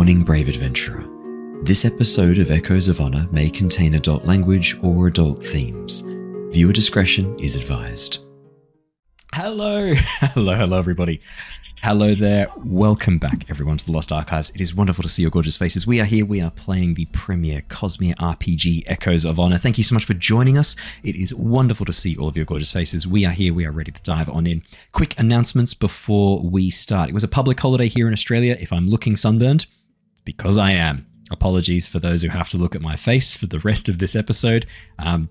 Warning, brave adventurer. This episode of Echoes of Honor may contain adult language or adult themes. Viewer discretion is advised. Hello everybody. Hello there. Welcome back everyone to the Lost Archives. It is wonderful to see your gorgeous faces. We are here. We are playing the premier Cosmere RPG Echoes of Honor. Thank you so much for joining us. It is wonderful to see all of your gorgeous faces. We are here. We are ready to dive on in. Quick announcements before we start. It was a public holiday here in Australia. If I'm looking sunburned, it's because I am. Apologies for those who have to look at my face for the rest of this episode.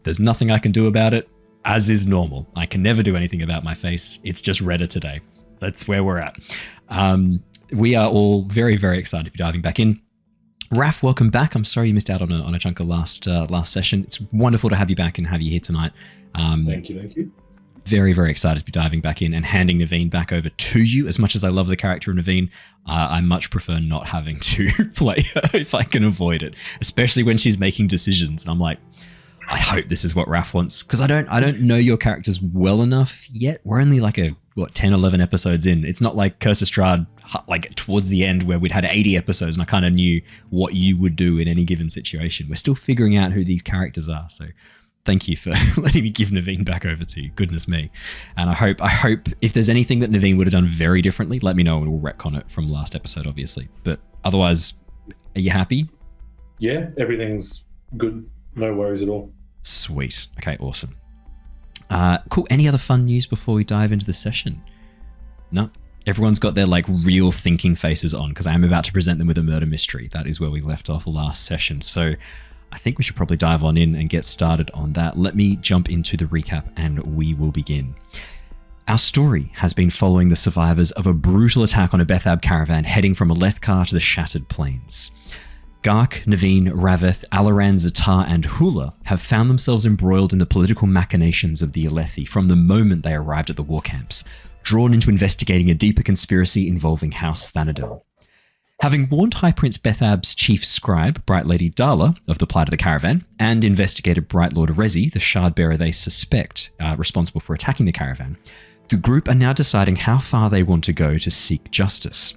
There's nothing I can do about it, as is normal. I can never do anything about my face. It's just redder today. That's where we're at. We are all very, very excited to be diving back in. Raph, welcome back. I'm sorry you missed out on a chunk of last session. It's wonderful to have you back and have you here tonight. Thank you. Very, very excited to be diving back in and handing Neivien back over to you. As much as I love the character of Neivien, I much prefer not having to play her if I can avoid it, especially when she's making decisions. And I'm like, I hope this is what Raph wants, because I don't know your characters well enough yet. We're only like 10, 11 episodes in. It's not like Curse of Strahd, like towards the end where we'd had 80 episodes and I kind of knew what you would do in any given situation. We're still figuring out who these characters are. So thank you for letting me give Neivien back over to you. Goodness me. And I hope if there's anything that Neivien would have done very differently, let me know and we'll retcon it from last episode, obviously. But otherwise, are you happy? Yeah, everything's good. No worries at all. Sweet. Okay, awesome. Cool. Any other fun news before we dive into the session? No? Everyone's got their real thinking faces on because I am about to present them with a murder mystery. That is where we left off last session. So I think we should probably dive on in and get started on that. Let me jump into the recap and we will begin. Our story has been following the survivors of a brutal attack on a Bethab caravan heading from Aelthi to the Shattered Plains. Gark, Neivien, Rav-eth, Alaran, Ztar, and Hula have found themselves embroiled in the political machinations of the Aelthi from the moment they arrived at the war camps, drawn into investigating a deeper conspiracy involving House Thanadel. Having warned High Prince Bethab's chief scribe, Bright Lady Darla, of the plight of the caravan, and investigated Bright Lord Rezi, the shard-bearer they suspect responsible for attacking the caravan, the group are now deciding how far they want to go to seek justice.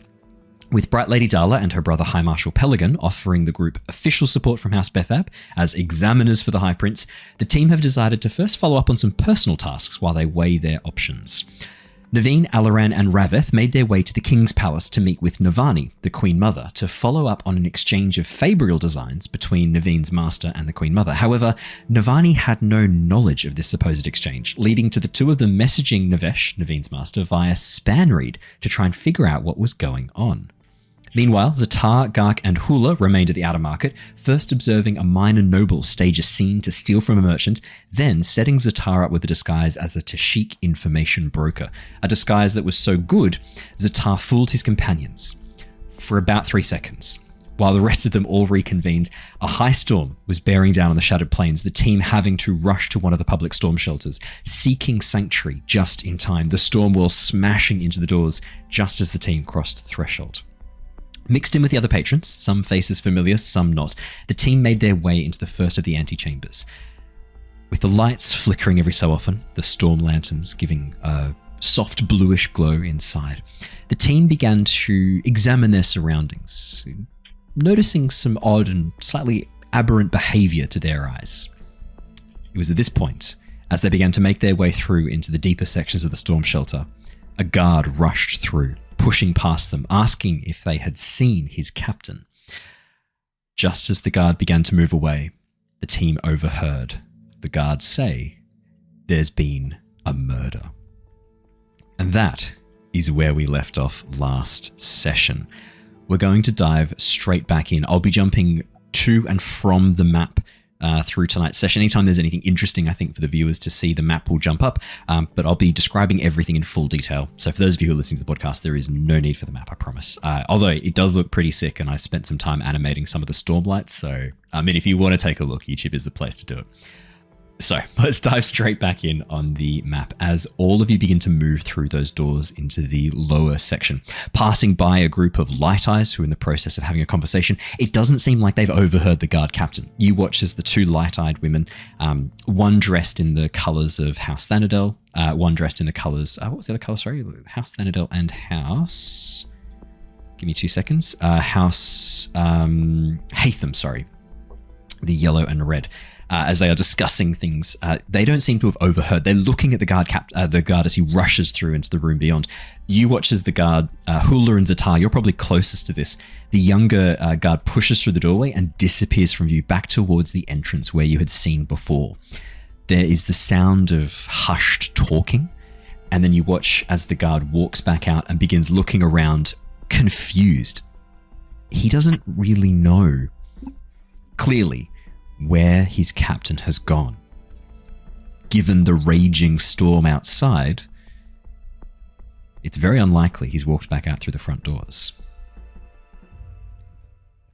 With Bright Lady Darla and her brother High Marshal Peligan offering the group official support from House Bethab as examiners for the High Prince, the team have decided to first follow up on some personal tasks while they weigh their options. Neivien, Alaran, and Rav-eth made their way to the King's Palace to meet with Navani, the Queen Mother, to follow up on an exchange of fabrial designs between Nevien's master and the Queen Mother. However, Navani had no knowledge of this supposed exchange, leading to the two of them messaging Navesh, Nevien's master, via Spanreed to try and figure out what was going on. Meanwhile, Ztar, Gark, and Hula remained at the outer market, first observing a minor noble stage a scene to steal from a merchant, then setting Ztar up with a disguise as a Tashik information broker, a disguise that was so good, Ztar fooled his companions for about 3 seconds. While the rest of them all reconvened, a Highstorm was bearing down on the Shattered Plains, the team having to rush to one of the public storm shelters, seeking sanctuary just in time, the storm wall smashing into the doors just as the team crossed the threshold. Mixed in with the other patrons, some faces familiar, some not, the team made their way into the first of the antechambers. With the lights flickering every so often, the storm lanterns giving a soft bluish glow inside, the team began to examine their surroundings, noticing some odd and slightly aberrant behavior to their eyes. It was at this point, as they began to make their way through into the deeper sections of the storm shelter, a guard rushed through, pushing past them, asking if they had seen his captain. Just as the guard began to move away, the team overheard the guard say, "There's been a murder." And that is where we left off last session. We're going to dive straight back in. I'll be jumping to and from the map through tonight's session. Anytime there's anything interesting, I think, for the viewers to see, the map will jump up, but I'll be describing everything in full detail. So for those of you who are listening to the podcast, there is no need for the map, I promise. Although it does look pretty sick, and I spent some time animating some of the stormlights. So, if you want to take a look, YouTube is the place to do it. So let's dive straight back in on the map as all of you begin to move through those doors into the lower section, passing by a group of light eyes who are in the process of having a conversation. It doesn't seem like they've overheard the guard captain. You watch as the two light-eyed women, one dressed in the colors of House Thanadel, one dressed in the colors, what was the other color? Sorry, House Thanadel and House Give me 2 seconds. House Hatham, sorry. The yellow and red. As they are discussing things, they don't seem to have overheard. They're looking at the guard as he rushes through into the room beyond. You watch as the guard, Hula and Ztar, you're probably closest to this. The younger guard pushes through the doorway and disappears from view back towards the entrance where you had seen before. There is the sound of hushed talking, and then you watch as the guard walks back out and begins looking around, confused. He doesn't really know, clearly, where his captain has gone. Given the raging storm outside, it's very unlikely he's walked back out through the front doors.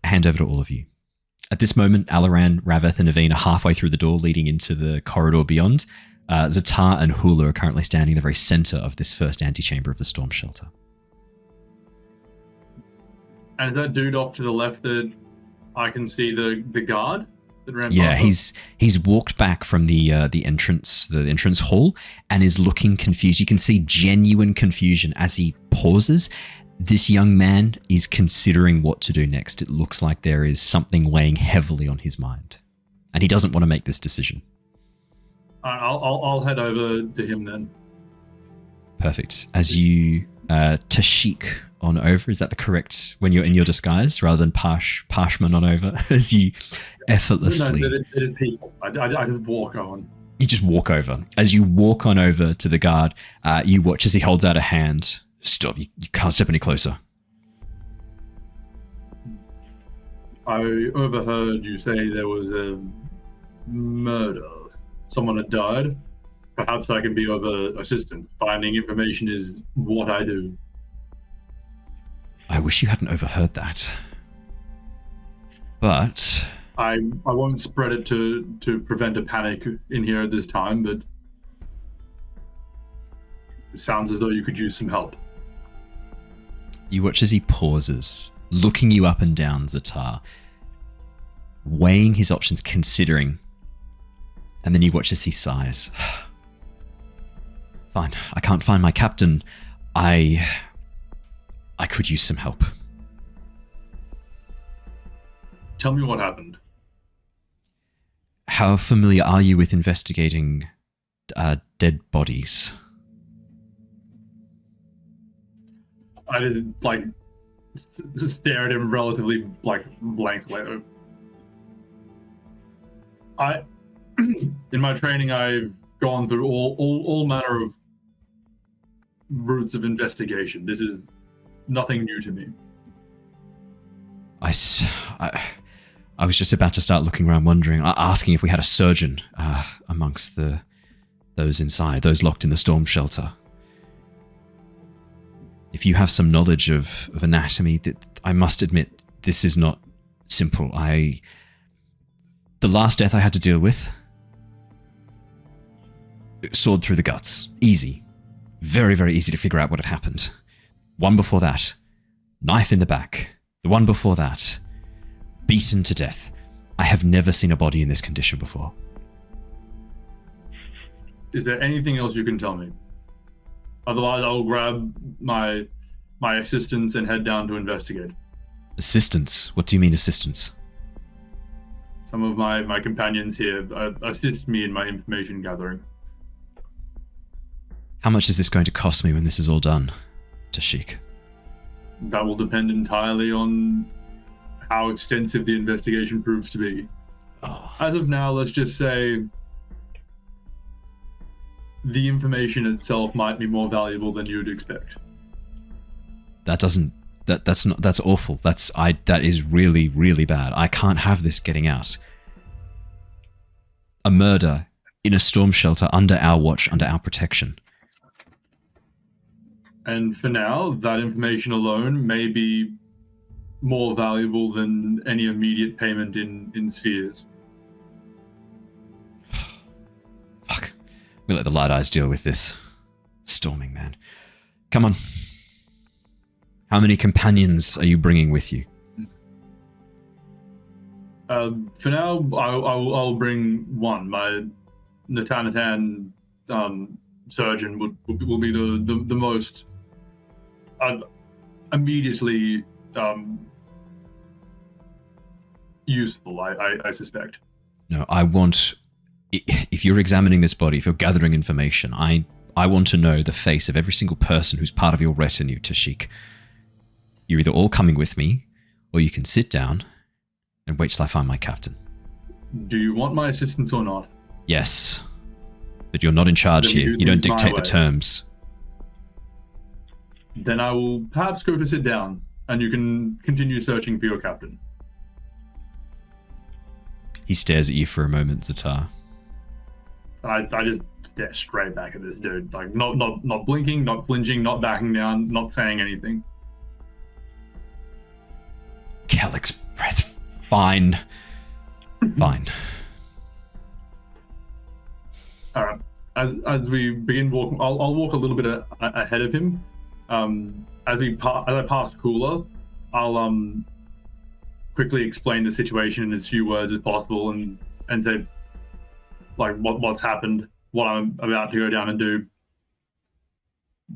Hand over to all of you. At this moment, Alaran, Rav-eth, and Neivien are halfway through the door leading into the corridor beyond. Ztar and Hula are currently standing in the very center of this first antechamber of the storm shelter. And is that dude off to the left that I can see the guard? Yeah, he's walked back from the entrance hall and is looking confused. You can see genuine confusion as he pauses. This young man is considering what to do next. It looks like there is something weighing heavily on his mind, and he doesn't want to make this decision. I'll head over to him then. Perfect. As you Tashik on over, is that the correct when you're in your disguise rather than Parshman on over? As you effortlessly. No, it is people. I just walk on. You just walk over. As you walk on over to the guard, you watch as he holds out a hand. Stop! You can't step any closer. I overheard you say there was a murder. Someone had died. Perhaps I can be of assistance. Finding information is what I do. I wish you hadn't overheard that. But I won't spread it to prevent a panic in here at this time, but it sounds as though you could use some help. You watch as he pauses, looking you up and down, Ztar, weighing his options, considering, and then you watch as he sighs. Fine, I can't find my captain. I could use some help. Tell me what happened. How familiar are you with investigating dead bodies? I did stare at him relatively blankly. In my training, I've gone through all manner of routes of investigation. This is nothing new to me. I was just about to start looking around, wondering, asking if we had a surgeon amongst those inside, those locked in the storm shelter. If you have some knowledge of anatomy, I must admit, this is not simple. The last death I had to deal with, sword through the guts. Easy. Very, very easy to figure out what had happened. One before that, knife in the back. The one before that, beaten to death. I have never seen a body in this condition before. Is there anything else you can tell me? Otherwise, I'll grab my assistants and head down to investigate. Assistants? What do you mean assistants? Some of my companions here assist me in my information gathering. How much is this going to cost me when this is all done, Tashik? That will depend entirely on how extensive the investigation proves to be. Oh. As of now, let's just say the information itself might be more valuable than you'd expect. That's awful. That is really, really bad. I can't have this getting out. A murder in a storm shelter under our watch, under our protection. And for now, that information alone may be more valuable than any immediate payment in spheres. Fuck. We'll let the Light Eyes deal with this. Storming, man. Come on. How many companions are you bringing with you? For now, I'll bring one. My Natan surgeon will be the most immediately useful, I suspect. No, I want... If you're examining this body, if you're gathering information, I want to know the face of every single person who's part of your retinue, Tashik. You're either all coming with me, or you can sit down and wait till I find my captain. Do you want my assistance or not? Yes. But you're not in charge here. You don't dictate the terms. Then I will perhaps go to sit down, and you can continue searching for your captain. He stares at you for a moment, Ztar. I just stare straight back at this dude, like not blinking, not flinching, not backing down, not saying anything. Kellick's breath. Fine. Fine. All right. As we begin walking, I'll walk a little bit ahead of him. As I pass Hula, I'll quickly explain the situation in as few words as possible, and say like what's happened, what I'm about to go down and do.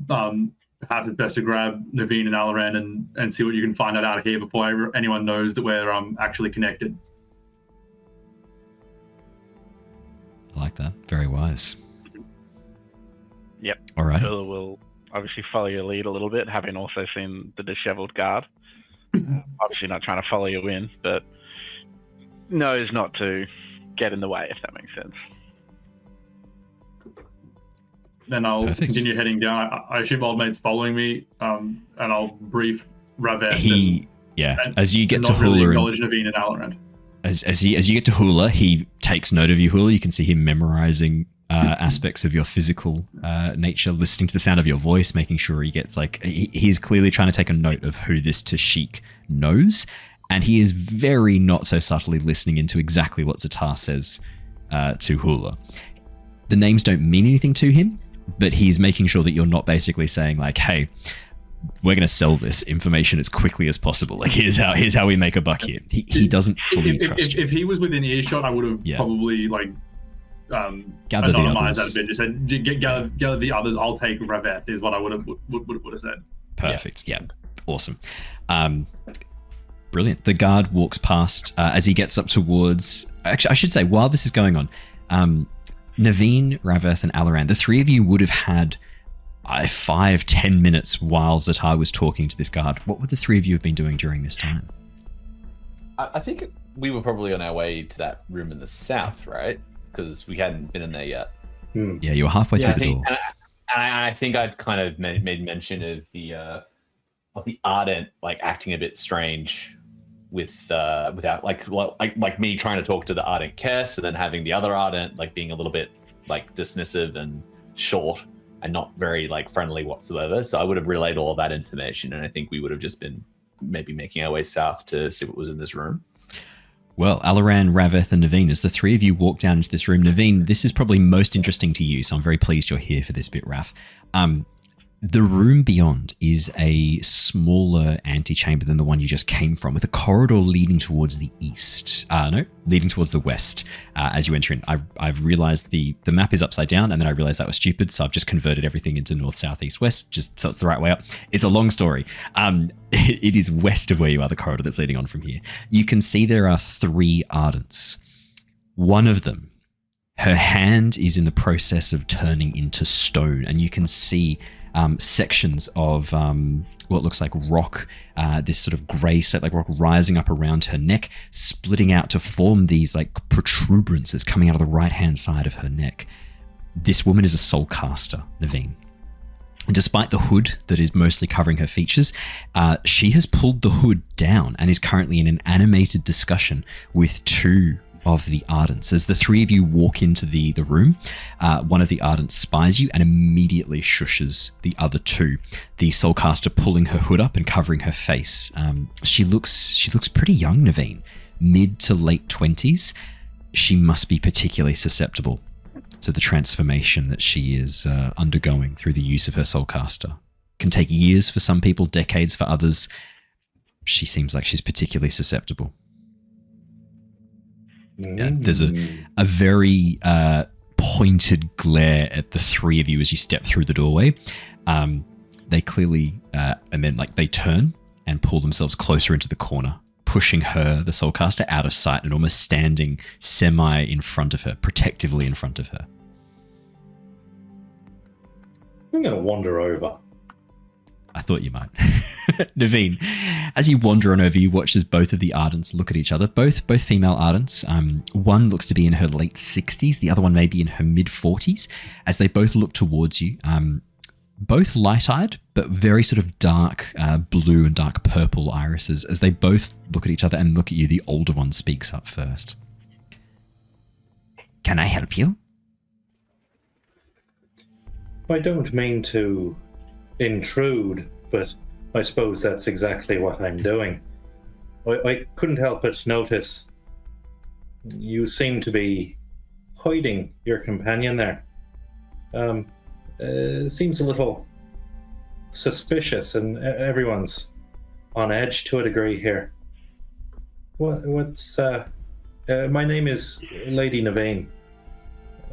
Perhaps it's best to grab Neivien and Alaran and see what you can find out of here before anyone knows that we're actually connected. I like that. Very wise. Yep. All right. Hula will obviously follow your lead a little bit, having also seen the disheveled guard. Obviously not trying to follow you in, but knows not to get in the way, if that makes sense. Then I'll Perfect. continue heading down. I assume old mate's following me, and I'll brief Rav-eth. As you get to Hula, Hula, acknowledge Neivien and Alaran. as you get to Hula, he takes note of you, Hula. You can see him memorizing aspects of your physical nature, listening to the sound of your voice, making sure he gets he's clearly trying to take a note of who this Tashik knows, and he is very not so subtly listening into exactly what Ztar says to Hula. The names don't mean anything to him, but he's making sure that you're not basically saying like, hey, we're going to sell this information as quickly as possible. Like, here's how we make a buck here. He doesn't fully trust you. If he was within earshot, I would have probably gather the anonymized others. that a bit. Just said, gather the others. I'll take Rav-eth is what I would have said. Perfect. Yeah. Awesome. Brilliant. The guard walks past as he gets up towards... Actually, I should say, while this is going on, Neivien, Rav-eth, and Alaran, the three of you would have had 5-10 minutes while Ztar was talking to this guard. What would the three of you have been doing during this time? I think we were probably on our way to that room in the south, right? Because we hadn't been in there yet. Yeah, you were halfway through the door. And I think I'd kind of made mention of the Ardent like acting a bit strange without like me trying to talk to the Ardent Kess, and then having the other Ardent like being a little bit like dismissive and short and not very like friendly whatsoever. So I would have relayed all of that information, and I think we would have just been maybe making our way south to see what was in this room. Well, Alaran, Rav-eth, and Neivien, as the three of you walk down into this room, Neivien, this is probably most interesting to you, so I'm very pleased you're here for this bit, Raph. The room beyond is a smaller antechamber than the one you just came from, with a corridor leading towards the east. Leading towards the west as you enter in. I've realized the map is upside down, and then I realized that was stupid, so I've just converted everything into north, south, east, west, just so it's the right way up. It's a long story. It is west of where you are, the corridor that's leading on from here. You can see there are 3 Ardents. One of them, her hand is in the process of turning into stone, and you can see sections of what looks like rock, this sort of grey set like rock rising up around her neck, splitting out to form these like protuberances coming out of the right hand side of her neck. This woman is a soul caster, Neivien. And despite the hood that is mostly covering her features, she has pulled the hood down and is currently in an animated discussion with 2 of the Ardents. As the 3 of you walk into the room, one of the Ardents spies you and immediately shushes the other 2. The soulcaster pulling her hood up and covering her face. She looks pretty young, Neivien, mid to late 20s. She must be particularly susceptible to the transformation that she is undergoing through the use of her soulcaster. Can take years for some people, decades for others. She seems like she's particularly susceptible. Yeah, there's a very pointed glare at the 3 of you as you step through the doorway. They clearly, and then like they turn and pull themselves closer into the corner, pushing her, the soulcaster, out of sight and almost standing semi in front of her, protectively in front of her. I'm going to wander over. I thought you might. Neivien, as you wander on over, you watch as both of the Ardents look at each other, both female Ardents. One looks to be in her late 60s, the other one may be in her mid-40s, as they both look towards you. Both light-eyed, but very sort of dark blue and dark purple irises. As they both look at each other and look at you, the older one speaks up first. Can I help you? I don't mean to intrude, but I suppose that's exactly what I'm doing. I couldn't help but notice you seem to be hiding your companion there. Seems a little suspicious, and everyone's on edge to a degree here. What's my name is Lady Neivien.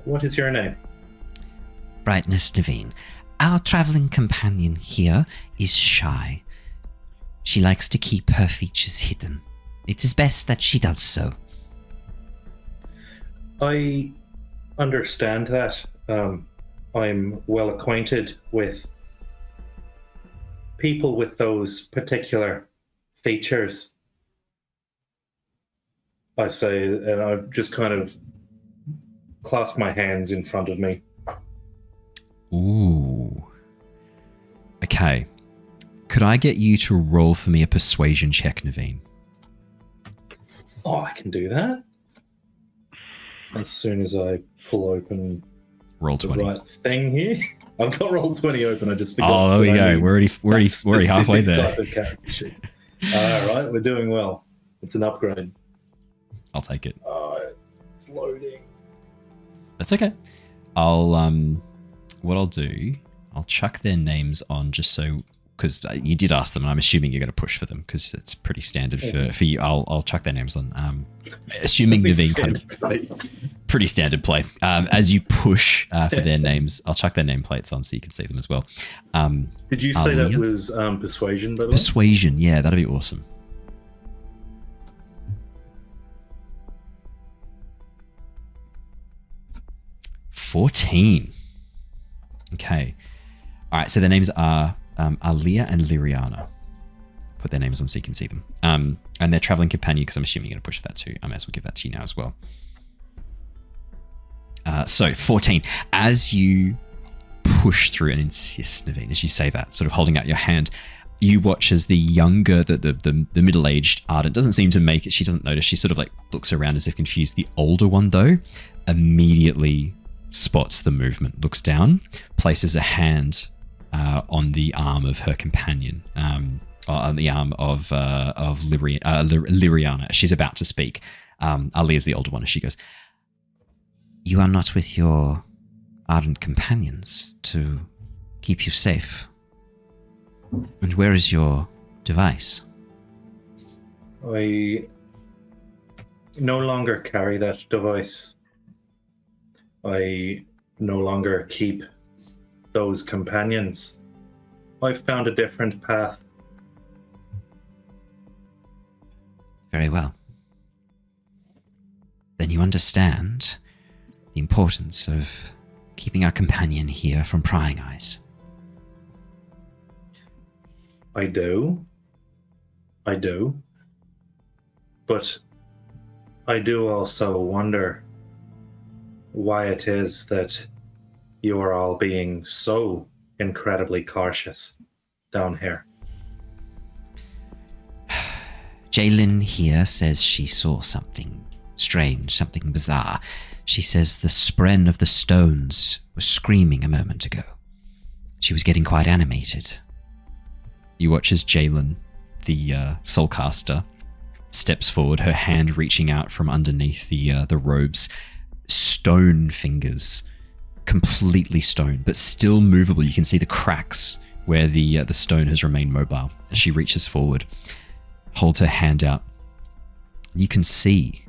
What is your name? Brightness Neivien. Our traveling companion here is shy. She likes to keep her features hidden. It is best that she does so. I understand that. I'm well acquainted with people with those particular features. I say, and I just kind of clasp my hands in front of me. Ooh. Okay. Could I get you to roll for me a persuasion check, Neivien? Oh, I can do that. As soon as I pull open Roll 20. the right thing here. I've got roll 20 open. I just forgot. Oh, there we go. We're already halfway there. Type of character sheet. All right, we're doing well. It's an upgrade. I'll take it. It's loading. That's okay. What I'll do, I'll chuck their names on just so, because you did ask them, and I'm assuming you're going to push for them because it's pretty standard for you. I'll chuck their names on. Assuming Neivien kind of pretty standard play. As you push for their names, I'll chuck their nameplates on so you can see them as well. Did you say that was persuasion, by the way? Persuasion, yeah, that'd be awesome. $14. Okay. All right, so their names are Alia and Liriana. Put their names on so you can see them. And their traveling companion, because I'm assuming you're going to push for that too. I may as well give that to you now as well. So 14. As you push through and insist, Neivien, as you say that, sort of holding out your hand, you watch as the younger, the middle-aged Ardent doesn't seem to make it. She doesn't notice. She sort of like looks around as if confused. The older one, though, immediately spots the movement, looks down, places a hand on the arm of her companion, on the arm of Liriana. She's about to speak. Alia's the older one. She goes, You are not with your ardent companions to keep you safe. And where is your device? I no longer carry that device. I no longer keep those companions. I've found a different path. Very well. Then you understand the importance of keeping our companion here from prying eyes. I do. But I do also wonder why it is that you are all being so incredibly cautious down here. Jaylin here says she saw something strange, something bizarre. She says the spren of the stones was screaming a moment ago. She was getting quite animated. You watch as Jaylin, the soulcaster, steps forward, her hand reaching out from underneath the robes. Stone fingers, completely stone, but still movable. You can see the cracks where the stone has remained mobile. As she reaches forward, holds her hand out. You can see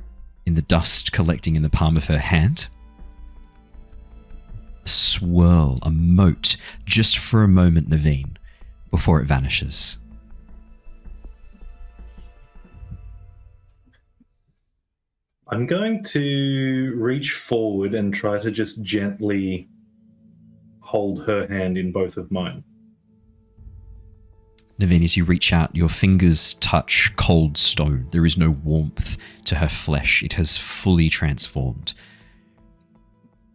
in the dust collecting in the palm of her hand, a swirl, a mote, just for a moment, Neivien, before it vanishes. I'm going to reach forward and try to just gently hold her hand in both of mine. Neivien, as you reach out, your fingers touch cold stone. There is no warmth to her flesh. It has fully transformed.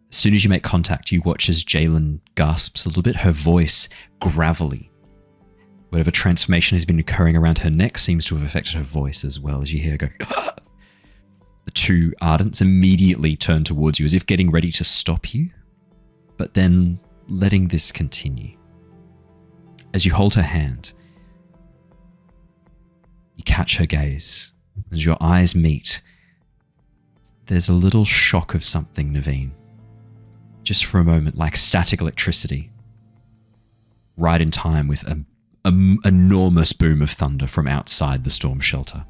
As soon as you make contact, you watch as Jalen gasps a little bit, her voice gravelly. Whatever transformation has been occurring around her neck seems to have affected her voice as well, as you hear her go. The two Ardents immediately turn towards you as if getting ready to stop you, but then letting this continue. As you hold her hand, you catch her gaze. As your eyes meet, there's a little shock of something, Neivien. Just for a moment, like static electricity. Right in time with an enormous boom of thunder from outside the storm shelter.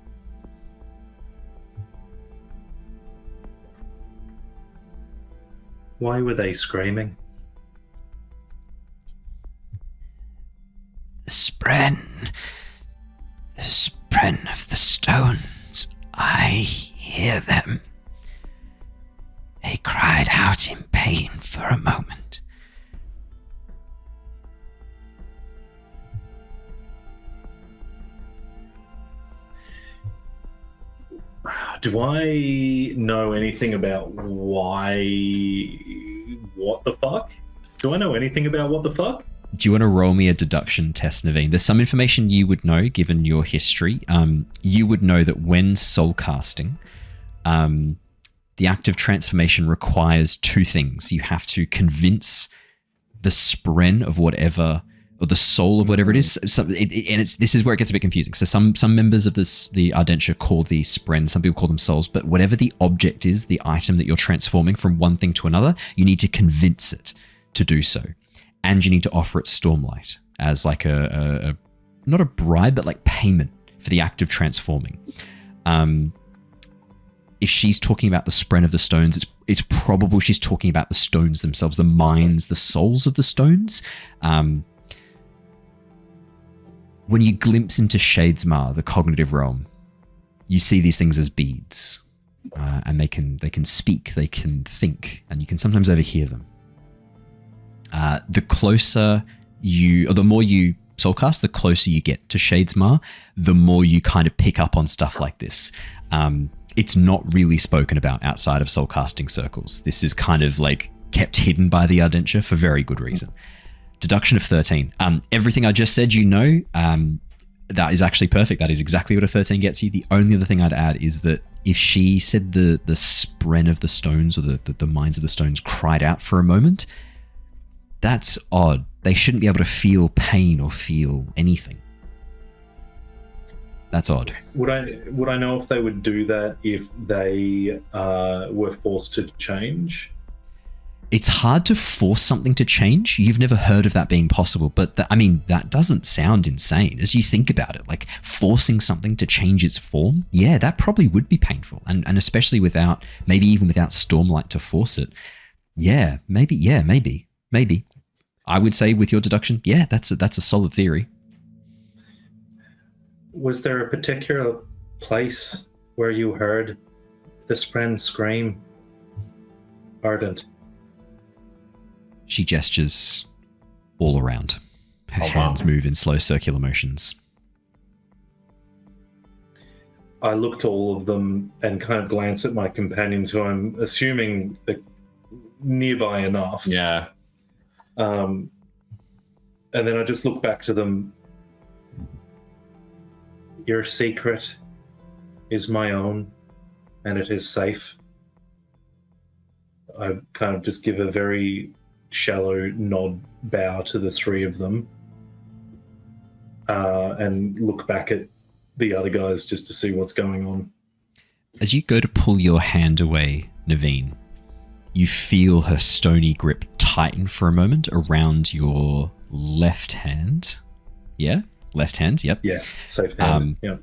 Why were they screaming? The spren of the stones. I hear them. They cried out in pain for a moment. Do I know anything about why? What the fuck? Do I know anything about what the fuck? Do you want to roll me a deduction test, Neivien? There's some information you would know, given your history. You would know that when soul casting, the act of transformation requires two things. You have to convince the spren of whatever, or the soul of whatever it is. This is where it gets a bit confusing. So some members of the Ardentia call these spren, some people call them souls, but whatever the object is, the item that you're transforming from one thing to another, you need to convince it to do so. And you need to offer it Stormlight as like a not a bribe, but like payment for the act of transforming. If she's talking about the spren of the stones, it's probable she's talking about the stones themselves, the minds, the souls of the stones. When you glimpse into Shadesmar, the cognitive realm, you see these things as beads, and they can speak, they can think, and you can sometimes overhear them. The closer you, or the more you soulcast, the closer you get to Shadesmar, the more you kind of pick up on stuff like this. It's not really spoken about outside of soulcasting circles. This is kind of like kept hidden by the Ardentia for very good reason. Deduction of 13. Everything I just said, that is actually perfect. That is exactly what a 13 gets you. The only other thing I'd add is that if she said the spren of the stones, or the minds of the stones cried out for a moment, that's odd. They shouldn't be able to feel pain or feel anything. That's odd. Would I know if they would do that if they were forced to change? It's hard to force something to change. You've never heard of that being possible, but that doesn't sound insane as you think about it. Like forcing something to change its form, yeah, that probably would be painful, and especially maybe even without Stormlight to force it. Yeah, maybe. I would say with your deduction, yeah, that's a solid theory. Was there a particular place where you heard the spren scream? Ardent. She gestures all around. Her hands move in slow circular motions. I look to all of them and kind of glance at my companions, who I'm assuming are nearby enough. Yeah. And then I just look back to them. Your secret is my own, and it is safe. I kind of just give a very shallow nod bow to the three of them, and look back at the other guys just to see what's going on. As you go to pull your hand away, Neivien, you feel her stony grip tighten for a moment around your left hand. Yeah? Left hand, yep. Yeah, safe hand. Yeah.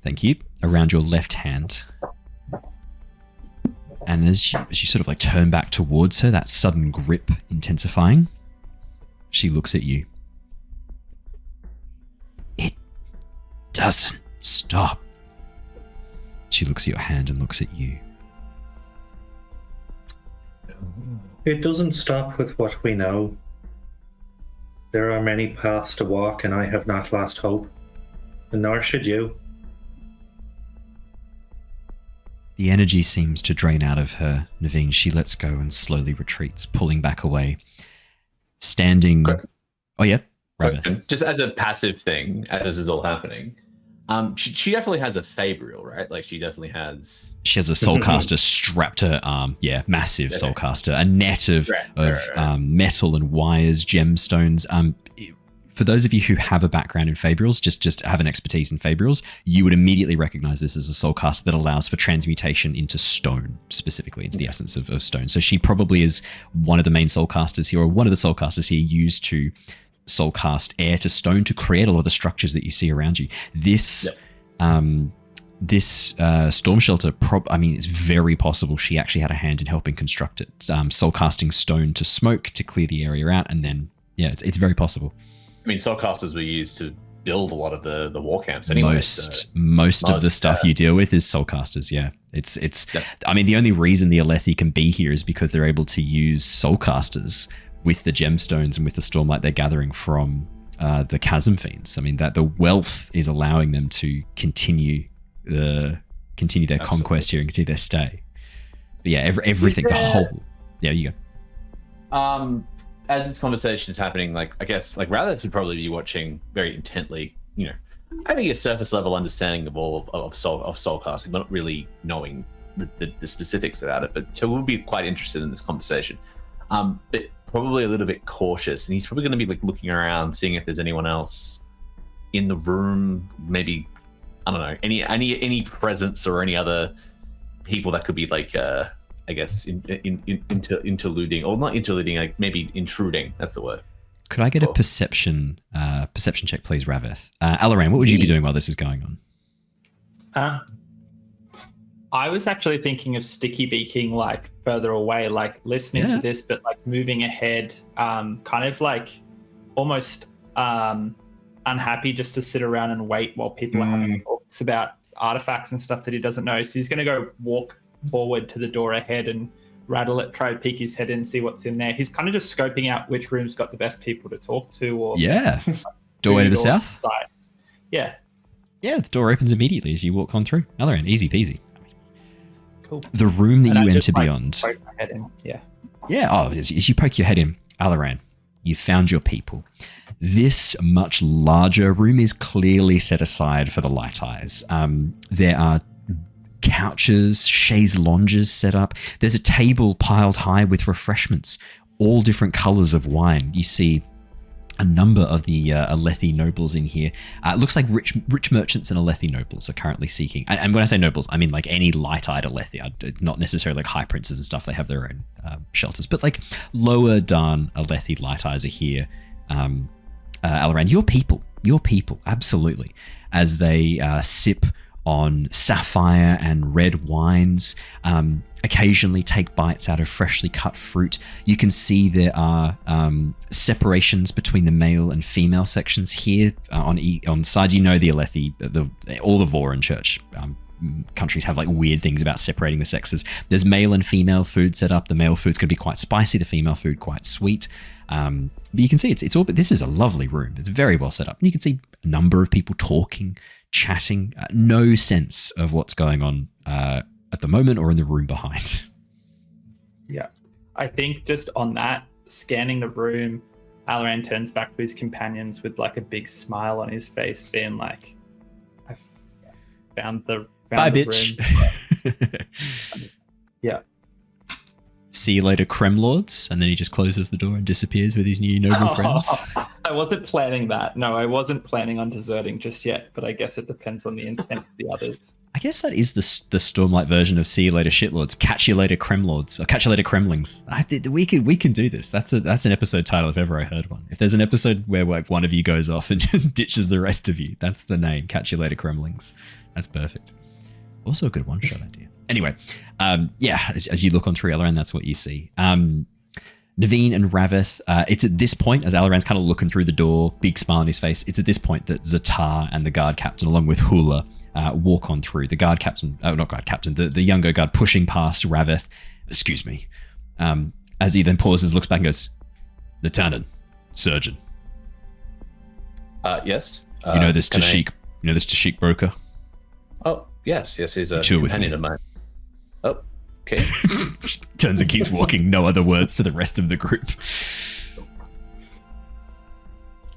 Thank you. Around your left hand. And as you sort of like turn back towards her, that sudden grip intensifying, she looks at you. It doesn't stop. She looks at your hand and looks at you. It doesn't stop with what we know. There are many paths to walk, and I have not lost hope. And nor should you. The energy seems to drain out of her, Neivien. She lets go and slowly retreats, pulling back away. Standing... Oh, yeah? Rav-eth. Just as a passive thing, as this is all happening, she definitely has a Fabrial, right? Like, she definitely has... She has a soulcaster strapped to her arm. Yeah, massive soulcaster. A net of metal and wires, gemstones. For those of you who have a background in Fabrials, just have an expertise in Fabrials, you would immediately recognize this as a soulcaster that allows for transmutation into stone, specifically into the essence of stone. So she probably is one of the main soulcasters here, or one of the soulcasters here used to soulcast air to stone to create a lot of the structures that you see around you. This storm shelter, it's very possible she actually had a hand in helping construct it. Soulcasting stone to smoke to clear the area out, and then it's very possible. I mean, soulcasters were used to build a lot of the war camps anyway. Most of the stuff you deal with is soulcasters. Yeah, it's. I mean, the only reason the Aelthi can be here is because they're able to use soulcasters with the gemstones and with the stormlight they're gathering from the chasm fiends. I mean, that the wealth is allowing them to continue their conquest here and continue their stay. But yeah, everything, the whole. Yeah, you go. As this conversation is happening, like, I guess, like, Rav-eth would probably be watching very intently, having a surface level understanding of all of soulcasting, but not really knowing the specifics about it. But so we'll be quite interested in this conversation. But probably a little bit cautious, and he's probably going to be like looking around, seeing if there's anyone else in the room, maybe, I don't know, any presence or any other people that could be like I guess interluding, or not interluding, like maybe intruding. That's the word. Could I get a perception check, please, Rav-eth? Alaran, what would you be doing while this is going on? I was actually thinking of sticky beaking, like further away, like listening to this, but like moving ahead, kind of like almost unhappy just to sit around and wait while people are having talks about artifacts and stuff that he doesn't know. So he's going to go walk forward to the door ahead and rattle it, try to peek his head in and see what's in there. He's kind of just scoping out which room's got the best people to talk to. Or doorway to the south. Sides. Yeah, the door opens immediately as you walk on through. Alaran, easy peasy. Cool. The room that you enter beyond. Poke my head in. As you poke your head in, Alaran, you found your people. This much larger room is clearly set aside for the light eyes. There are couches, chaise lounges set up. There's a table piled high with refreshments, all different colors of wine. You see a number of the Aelthi nobles in here. It looks like rich merchants and Aelthi nobles are currently seeking. And when I say nobles, I mean like any light-eyed Aelthi, not necessarily like high princes and stuff. They have their own shelters, but like lower Dan Aelthi light eyes are here. Alaran, your people, absolutely, as they sip on sapphire and red wines, occasionally take bites out of freshly cut fruit. You can see there are separations between the male and female sections here on the sides. You know the Aelthi, all the Voran church countries have like weird things about separating the sexes. There's male and female food set up. The male food's going to be quite spicy, the female food quite sweet. But you can see it's all. But this is a lovely room. It's very well set up. And you can see a number of people talking, chatting, no sense of what's going on at the moment or in the room behind. Yeah. I think just on that, scanning the room, Alaran turns back to his companions with like a big smile on his face, being like, I found the Bye, bitch. Room. Yeah. See you later, Kremlords. And then he just closes the door and disappears with his new noble friends. I wasn't planning that. No, I wasn't planning on deserting just yet, but I guess it depends on the intent of the others. I guess that is the Stormlight version of see you later, shitlords. Catch you later, Kremlords. Or catch you later, Kremlings. We can do this. That's an episode title if ever I heard one. If there's an episode where like one of you goes off and just ditches the rest of you, that's the name. Catch you later, Kremlings. That's perfect. Also a good one-shot idea. Anyway, as you look on through Alaran, that's what you see. Neivien and Rav-eth, it's at this point, as Alaran's kind of looking through the door, big smile on his face, it's at this point that Ztar and the guard captain, along with Hula, walk on through. The guard captain, the younger guard pushing past Rav-eth, excuse me, As he then pauses, looks back and goes, Natan, surgeon. Yes. You know this Tashik broker? Oh, yes, he's a Chill with companion me. of mine. Oh, okay. Turns and keeps walking, no other words to the rest of the group.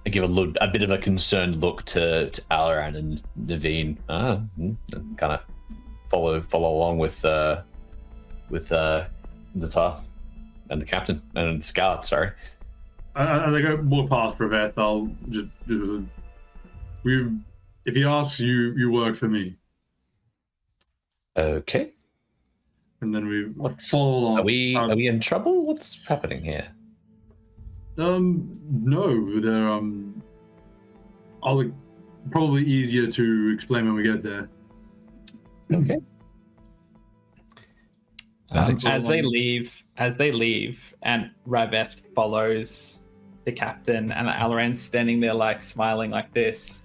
I give a bit of a concerned look to Alaran and Neivien, and kind of follow along with Ztar and the captain and the scout. Sorry. As I go more past Rav-eth, I'll just if he asks you work for me, Okay. and then we What's follow along. Are we in trouble? What's happening here? No, they're I'll probably easier to explain when we get there. Okay. As they leave, and Rav-eth follows the captain, and Alaran's standing there like smiling like this.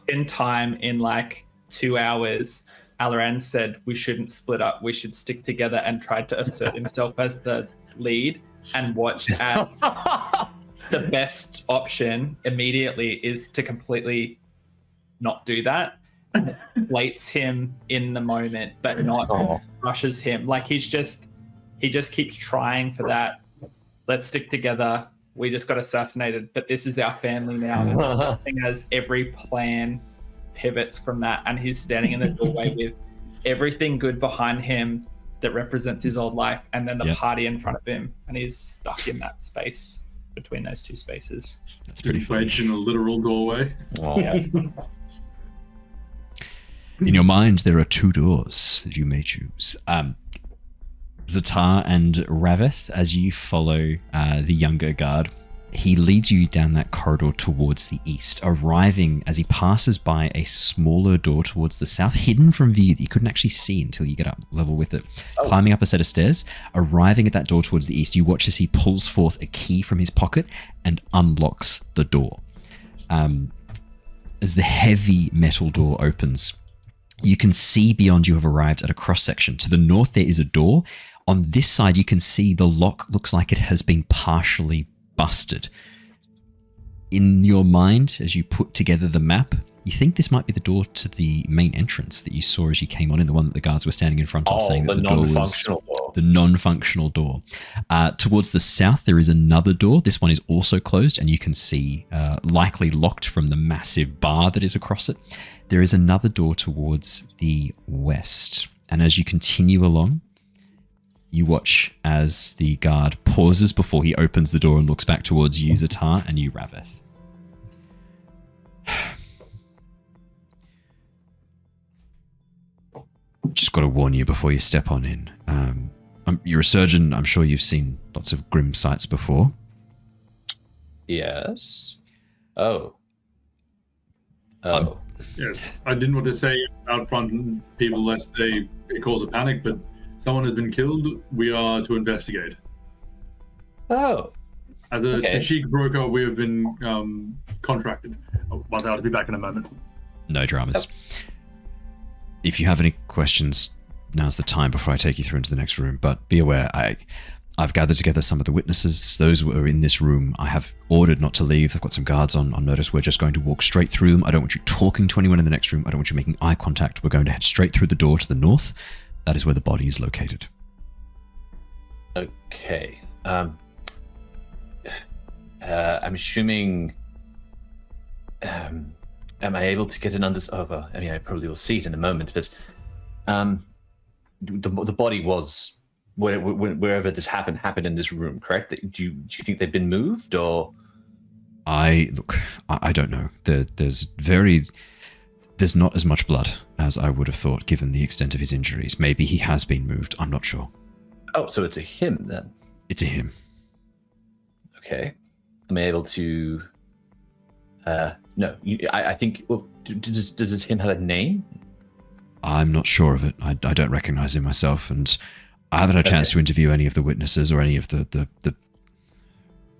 In time, in like 2 hours, Alaran said we shouldn't split up, we should stick together, and tried to assert himself as the lead, and watched as the best option immediately is to completely not do that. Waits him in the moment, but not rushes him. Like he just keeps trying for that. Let's stick together. We just got assassinated, but this is our family now. And as every plan pivots from that, and he's standing in the doorway with everything good behind him that represents his old life, and then the party in front of him, and he's stuck in that space between those two spaces. That's pretty funny. Wedged in a literal doorway. Yeah. In your mind, there are 2 doors that you may choose. Ztar and Rav-eth, as you follow the younger guard, he leads you down that corridor towards the east, arriving as he passes by a smaller door towards the south, hidden from view that you couldn't actually see until you get up level with it. Climbing up a set of stairs, arriving at that door towards the east, you watch as he pulls forth a key from his pocket and unlocks the door. As the heavy metal door opens, you can see beyond you have arrived at a cross-section. To the north, there is a door. On this side, you can see the lock looks like it has been partially busted. In your mind, as you put together the map, you think this might be the door to the main entrance that you saw as you came on in, the one that the guards were standing in front of, saying that the door was the non-functional door. Towards the south, there is another door. This one is also closed, and you can see likely locked from the massive bar that is across it. There is another door towards the west, and as you continue along, you watch as the guard pauses before he opens the door and looks back towards you, Ztar, and you, Rav-eth. Just got to warn you before you step on in. You're a surgeon. I'm sure you've seen lots of grim sights before. Yes. Oh. Yes, I didn't want to say out front people lest they cause a panic, but someone has been killed. We are to investigate. Oh. As a Tashik broker, we have been contracted. I'll be back in a moment. No dramas. If you have any questions, now's the time before I take you through into the next room. But be aware, I've gathered together some of the witnesses. Those who are in this room, I have ordered not to leave. I've got some guards on notice. We're just going to walk straight through them. I don't want you talking to anyone in the next room. I don't want you making eye contact. We're going to head straight through the door to the north. That is where the body is located. Okay. I'm assuming... am I able to get an I probably will see it in a moment, but the body was wherever this happened in this room, correct? Do you think they've been moved, or? I don't know. There's not as much blood as I would have thought, given the extent of his injuries. Maybe he has been moved. I'm not sure. Oh, so it's a him then? It's a him. Okay. Am I able to? No. I think. Well, does this him have a name? I'm not sure of it. I don't recognize him myself, and I haven't had a chance to interview any of the witnesses or any of the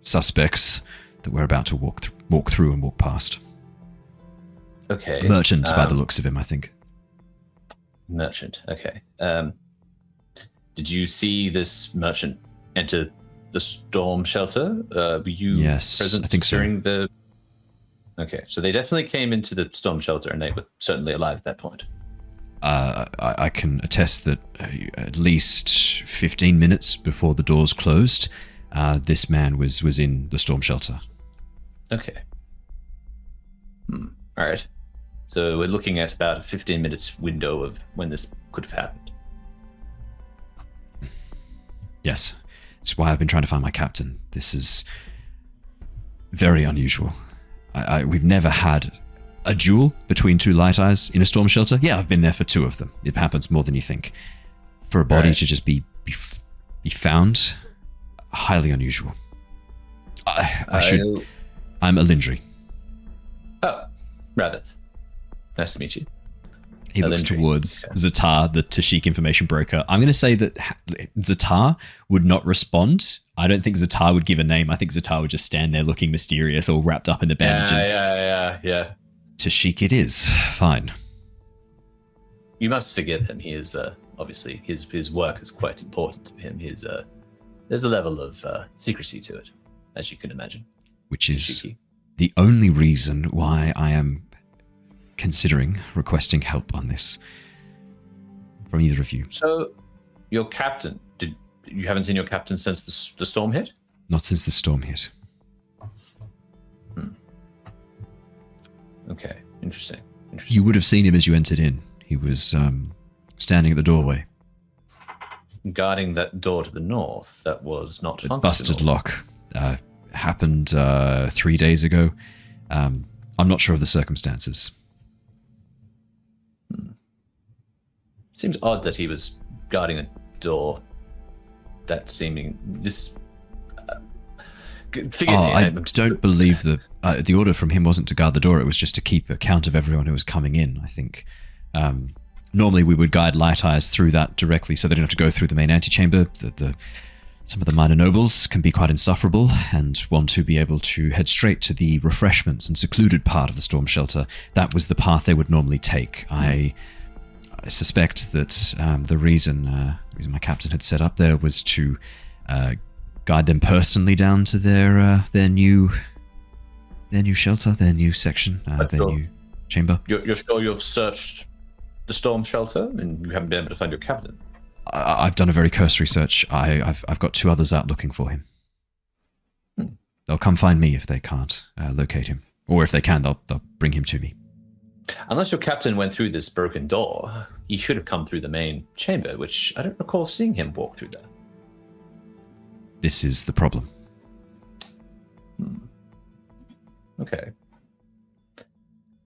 suspects that we're about to walk through and walk past. Okay. A merchant, by the looks of him, I think. Merchant. Okay. Did you see this merchant enter the storm shelter? Were you Yes, present I think so. during the... Okay, so they definitely came into the storm shelter and they were certainly alive at that point. I can attest that at least 15 minutes before the doors closed, this man was in the storm shelter. Okay. All right. So we're looking at about a 15-minute window of when this could have happened. Yes. That's why I've been trying to find my captain. This is very unusual. We've never had a duel between two light eyes in a storm shelter. Yeah, I've been there for 2 of them. It happens more than you think. For a body to just be found, highly unusual. I'm Alindri. Oh, Rav-eth. Nice to meet you. He looks towards Ztar, the Tashik information broker. I'm going to say that Ztar would not respond. I don't think Ztar would give a name. I think Ztar would just stand there looking mysterious, all wrapped up in the bandages. Yeah. Tashik it is. Fine. You must forgive him. He is, obviously, his work is quite important to him. There's a level of secrecy to it, as you can imagine. Which is Tashiki. the only reason why I am considering requesting help on this from either of you. So, your captain, you haven't seen your captain since the storm hit? Not since the storm hit. Okay, interesting. You would have seen him as you entered in. He was standing at the doorway. Guarding that door to the north that was not functional. Busted lock. Happened 3 days ago. I'm not sure of the circumstances. Seems odd that he was guarding a door. That seeming this. I don't believe the order from him wasn't to guard the door. It was just to keep account of everyone who was coming in. I think normally we would guide light eyes through that directly, so they don't have to go through the main antechamber. Some of the minor nobles can be quite insufferable and want to be able to head straight to the refreshments and secluded part of the storm shelter. That was the path they would normally take. I suspect that the reason my captain had set up there was to guide them personally down to their new shelter, their new section, their new chamber. You're sure you've searched the storm shelter and you haven't been able to find your captain? I've done a very cursory search. I've got 2 others out looking for him. They'll come find me if they can't locate him, or if they can, they'll bring him to me. Unless your captain went through this broken door, he should have come through the main chamber, which I don't recall seeing him walk through there. This is the problem. Okay.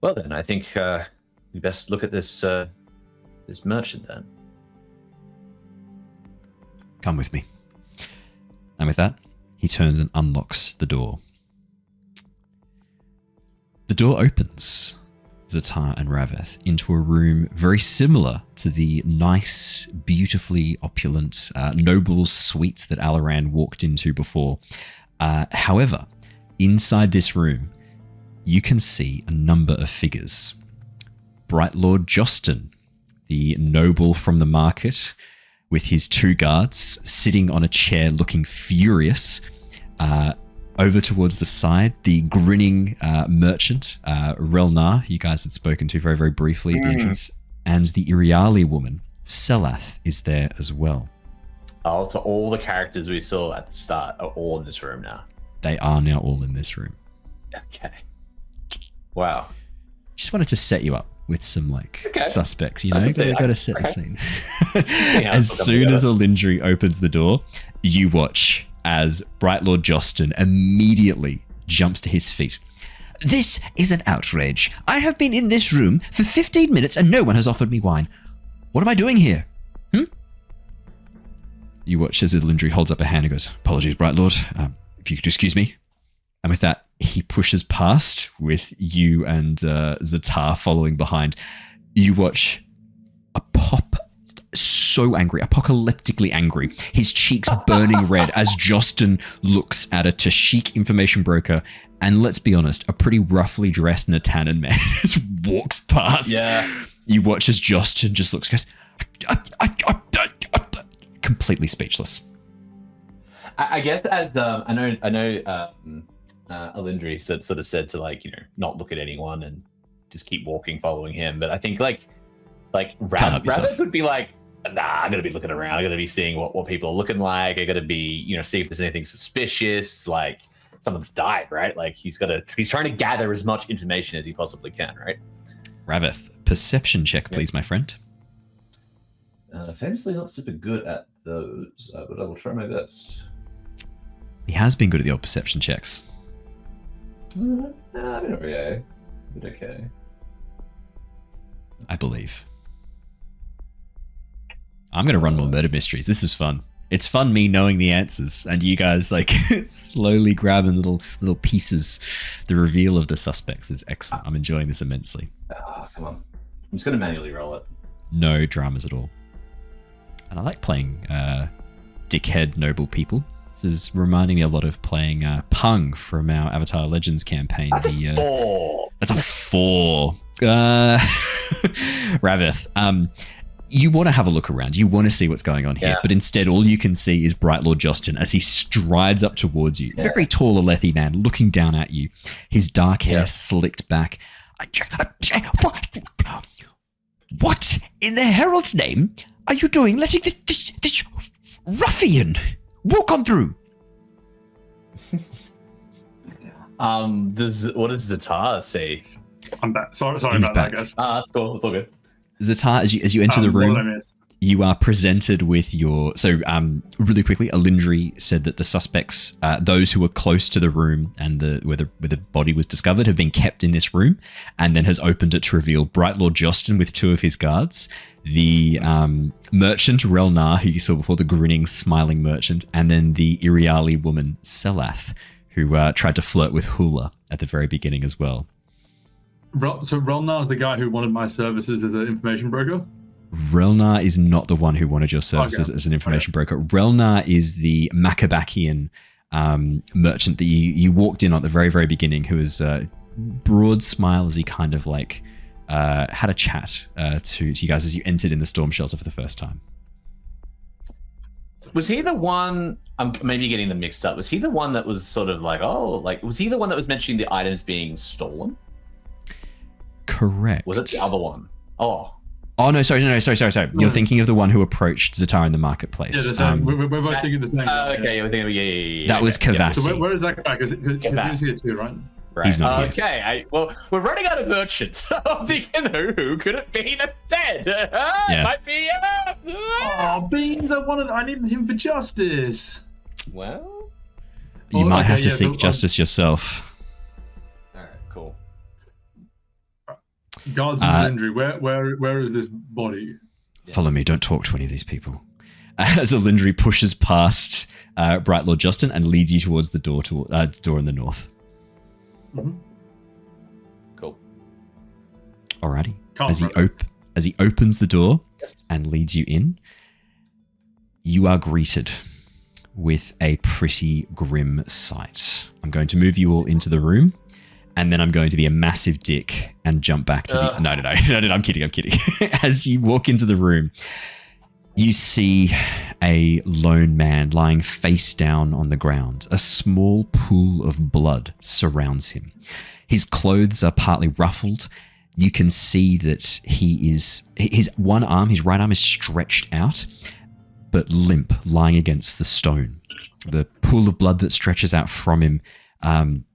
Well then, I think we best look at this this merchant then. Come with me. And with that, he turns and unlocks the door. The door opens, Ztar and Rav-eth, into a room very similar to the nice, beautifully opulent noble's suites that Alaran walked into before. However, inside this room, you can see a number of figures. Bright Lord Jostin, the noble from the market, with his 2 guards sitting on a chair looking furious. Over towards the side, the grinning merchant, Relnar, you guys had spoken to very, very briefly at the entrance, and the Iriali woman, Selath, is there as well. Oh, so all the characters we saw at the start are all in this room now. They are now all in this room. Okay. Wow. Just wanted to set you up with some suspects, you know, gotta set the scene. Yeah, as soon as Alindri opens the door, you watch as Bright Lord Jostin immediately jumps to his feet. This is an outrage. I have been in this room for 15 minutes and no one has offered me wine. What am I doing here? You watch as Alindri holds up a hand and goes, "Apologies, Bright Lord. If you could excuse me." And with that, he pushes past with you and Ztar following behind. You watch a pop, so angry, apocalyptically angry, his cheeks burning red as Jostin looks at a Tashik information broker, and let's be honest, a pretty roughly dressed Natan man just walks past. Yeah. You watch as Jostin just looks, goes, completely speechless. I guess as I know Alindri sort of said to not look at anyone and just keep walking, following him. But I think Rav-eth would be like, nah, I'm gonna be looking around. I'm gonna be seeing what people are looking like. I gotta be see if there's anything suspicious, like someone's died, right? Like he's trying to gather as much information as he possibly can, right? Rav-eth, perception check, please, my friend. Famously not super good at those, but I will try my best. He has been good at the old perception checks. I've been okay. Okay. I believe. I'm going to run more murder mysteries. This is fun. It's fun me knowing the answers and you guys slowly grabbing little pieces. The reveal of the suspects is excellent. I'm enjoying this immensely. Oh, come on. I'm just going to manually roll it. No dramas at all. And I like playing dickhead noble people. This is reminding me a lot of playing Pung from our Avatar Legends campaign. That's a 4. That's a 4. Rav-eth, you want to have a look around. You want to see what's going on here. But instead, all you can see is Bright Lord Justin as he strides up towards you. Very tall Aelthi man looking down at you. His dark hair slicked back. What in the Herald's name are you doing letting this ruffian walk on through? What does Ztar say? I'm back. Sorry about that, guys. That's cool. It's all good. Ztar, as you enter the room, you are presented with your... So, really quickly, Alindri said that the suspects, those who were close to the room and where the body was discovered, have been kept in this room, and then has opened it to reveal Bright Lord Justin with 2 of his guards, the merchant Relnar, who you saw before, the grinning, smiling merchant, and then the Iriali woman Selath, who tried to flirt with Hula at the very beginning as well. So Relnar is the guy who wanted my services as an information broker? Relnar is not the one who wanted your services as an information broker. Relnar is the Macabakian merchant that you walked in at the very, very beginning, who was a broad smile as he kind of had a chat to you guys as you entered in the storm shelter for the first time. Was he the one... I'm maybe getting them mixed up. Was he the one that was sort of was he the one that was mentioning the items being stolen? Correct. Was it the other one? Oh, no, sorry. You're thinking of the one who approached Ztar in the marketplace. Yeah, we're both thinking the same. Okay, we're thinking, yeah. That was Kavasi. So where is that guy? Because he's here too, right? He's not here. Okay, well, we're running out of merchants. So I'm thinking, who could it be that's dead? It might be... Beans, I need him for justice. Well... You might have to seek justice yourself. Alright, cool. Guards and Alindri, where is this body? Follow me, don't talk to any of these people. As Alindri pushes past Bright Lord Justin and leads you towards the door in the north. Mm-hmm. Cool. Alrighty. As he opens the door and leads you in, you are greeted with a pretty grim sight. I'm going to move you all into the room, and then I'm going to be a massive dick and jump back to the... No, I'm kidding. As you walk into the room, you see a lone man lying face down on the ground. A small pool of blood surrounds him. His clothes are partly ruffled. You can see that his right arm is stretched out, but limp, lying against the stone. The pool of blood that stretches out from him,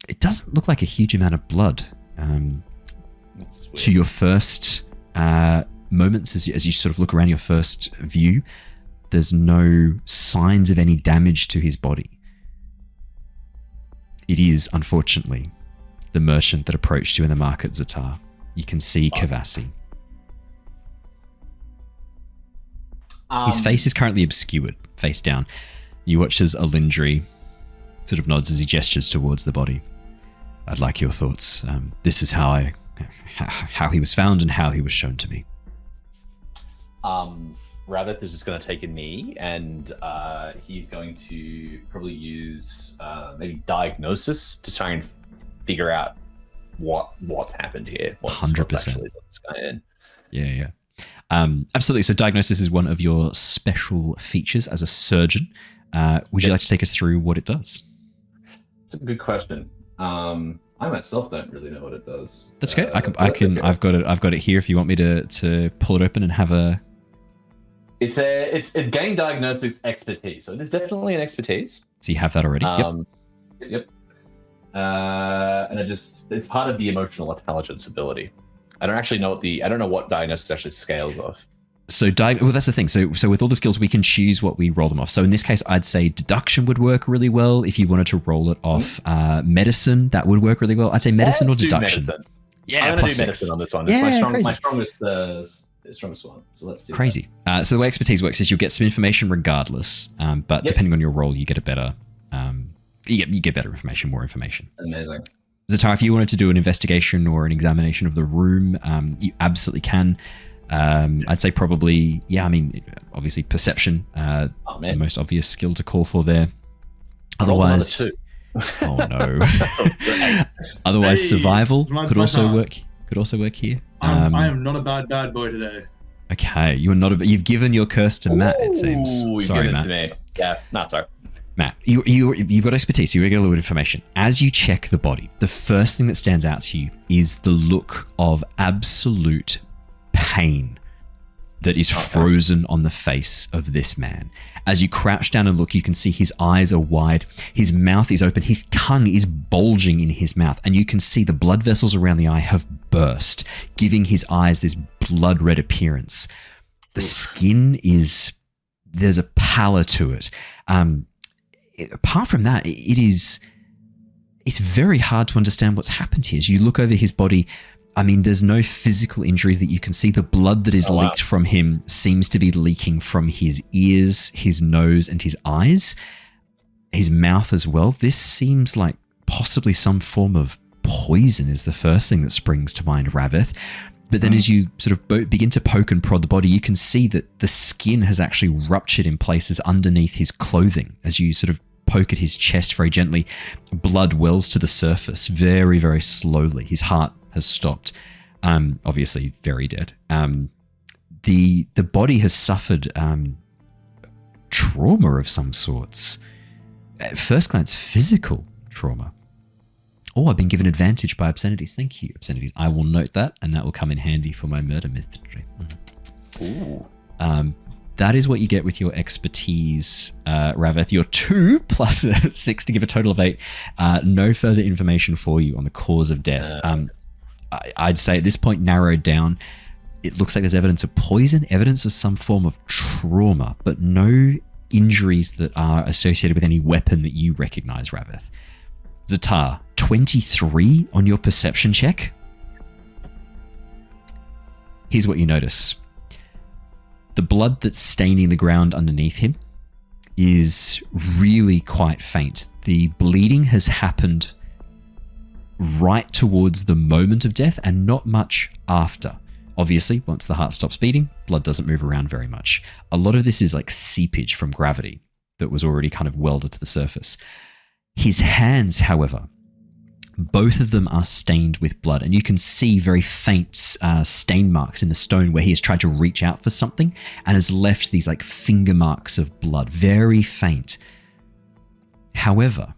it doesn't look like a huge amount of blood. To your first moments, as you sort of look around your first view, there's no signs of any damage to his body. It is, unfortunately, the merchant that approached you in the market, Ztar. You can see Kavasi. His face is currently obscured, face down. You watch as Alindri sort of nods as he gestures towards the body. I'd like your thoughts. This is how he was found and how he was shown to me. Rav-eth is just going to take a knee, and he's going to probably use maybe diagnosis to try and figure out what's happened here. 100%. What's actually got this guy in. Yeah. Absolutely. So diagnosis is one of your special features as a surgeon. Would you like to take us through what it does? It's a good question. I myself don't really know what it does. That's okay. Okay. I've got it here. If you want me to pull it open and have a. It's a game diagnostics expertise, so it is definitely an expertise. So you have that already. Yep. And it's part of the emotional intelligence ability. I don't know what diagnosis actually scales off. So that's the thing. So with all the skills, we can choose what we roll them off. So in this case, I'd say deduction would work really well. If you wanted to roll it off medicine, that would work really well. I'd say medicine or deduction. Medicine. Yeah, I'm going to do medicine on this one. It's my strongest one. So let's do crazy. So the way expertise works is you'll get some information regardless, but depending on your role, you get a better. You get better information, more information. Amazing. Ztar, if you wanted to do an investigation or an examination of the room, you absolutely can. I'd say probably, obviously perception, the most obvious skill to call for there. Otherwise, oh no. Otherwise, survival could also work. Could also work here. I am not a bad boy today. Okay, you're not you've given your curse to Matt, it seems. Sorry, Matt. To me. Yeah, not sorry. Matt, you've got expertise. You get a little bit of information. As you check the body, the first thing that stands out to you is the look of absolute pain that is frozen on the face of this man. As you crouch down and look, you can see his eyes are wide, his mouth is open, his tongue is bulging in his mouth, and you can see the blood vessels around the eye have burst, giving his eyes this blood red appearance. The skin there's a pallor to it. Apart from that, it's very hard to understand what's happened here. As you look over his body, there's no physical injuries that you can see. The blood that is leaked from him seems to be leaking from his ears, his nose, and his eyes. His mouth as well. This seems like possibly some form of poison is the first thing that springs to mind, Rav-eth. But then as you sort of begin to poke and prod the body, you can see that the skin has actually ruptured in places underneath his clothing. As you sort of poke at his chest very gently, blood wells to the surface very, very slowly. His heart has stopped. Obviously very dead. The body has suffered trauma of some sorts. At first glance, physical trauma. Oh, I've been given advantage by obscenities. Thank you, obscenities. I will note that, and that will come in handy for my murder mystery. Ooh. That is what you get with your expertise, Rav-eth. Your 2 plus 6 to give a total of 8. No further information for you on the cause of death. I'd say at this point, narrowed down, it looks like there's evidence of poison, evidence of some form of trauma, but no injuries that are associated with any weapon that you recognize, Rav-eth. Ztar, 23 on your perception check. Here's what you notice. The blood that's staining the ground underneath him is really quite faint. The bleeding has happened right towards the moment of death and not much after. Obviously, once the heart stops beating, blood doesn't move around very much. A lot of this is like seepage from gravity that was already kind of welded to the surface. His hands, however, both of them are stained with blood, and you can see very faint stain marks in the stone where he has tried to reach out for something and has left these like finger marks of blood, very faint. However,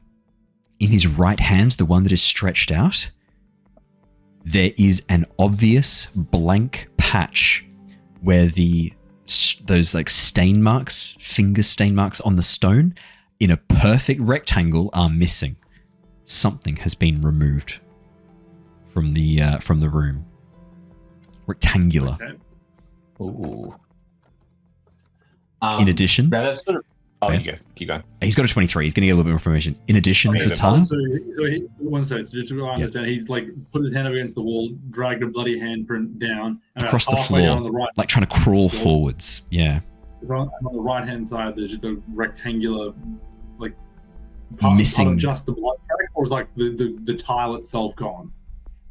in his right hand, the one that is stretched out, there is an obvious blank patch where those like stain marks, finger stain marks on the stone in a perfect rectangle are missing. Something has been removed from the room. Rectangular. Okay. Ooh. In addition, That's sort of. Oh, you go. Keep going. he's got a 23. He's going to get a little bit more information. In addition, Okay, Ztar. One second, just so I understand, he's like put his hand up against the wall, dragged a bloody handprint down and Across the halfway down floor, on the right, like trying to crawl forwards. Yeah. on the right hand side. There's just a rectangular, like Missing- part of just the blood track, or is like the tile itself gone?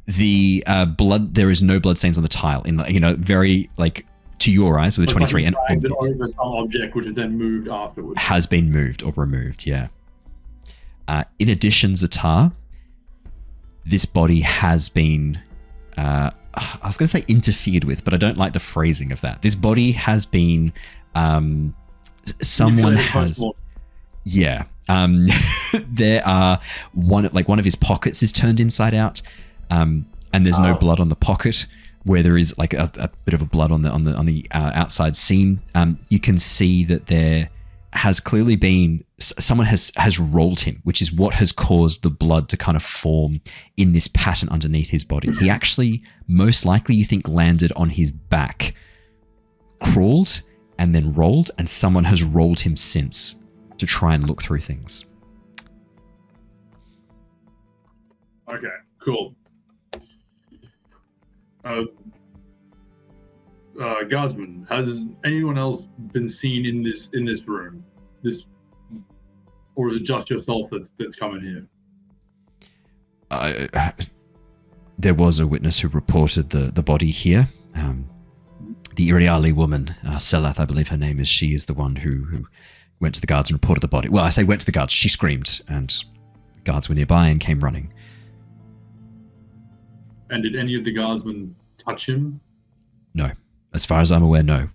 The blood. There is no blood stains on the tile. In the, very like to your eyes with a 23 and dragged it over some object which is then moved afterwards. has been moved or removed. Yeah. In addition, Ztar, this body has been. I was going to say interfered with, but I don't like the phrasing of that. This body has been. Someone has. Yeah. There are one of his pockets is turned inside out, and there's no blood on the pocket. Where there is like a bit of a blood on the outside seam. You can see that there has clearly been someone has rolled him, which is what has caused the blood to kind of form in this pattern underneath his body. He actually, most likely, you think, landed on his back, crawled, and then rolled, and someone has rolled him since to try and look through things. Okay, cool. Guardsman, has anyone else been seen in this room? Or is it just yourself that's coming here? There was a witness who reported the body here. The Iriali woman, Selath, I believe her name is. She is the one who went to the guards and reported the body. Well, I say went to the guards. She screamed, and guards were nearby and came running. And did any of the guardsmen touch him? No. As far as I'm aware, no.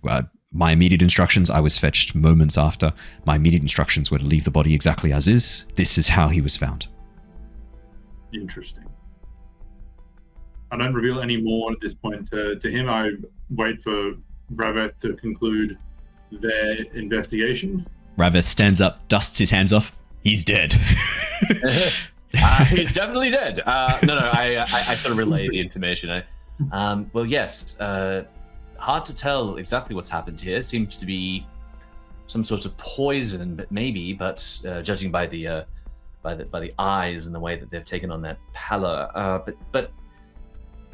My immediate instructions, I was fetched moments after. My immediate instructions were to leave the body exactly as is. This is how he was found. Interesting. I don't reveal any more at this point to him. I wait for Rav-eth to conclude their investigation. Rav-eth stands up, dusts his hands off. He's dead. He's definitely dead. I sort of relay the information. Well, yes. Hard to tell exactly what's happened here. Seems to be some sort of poison, but judging by the eyes and the way that they've taken on that pallor, but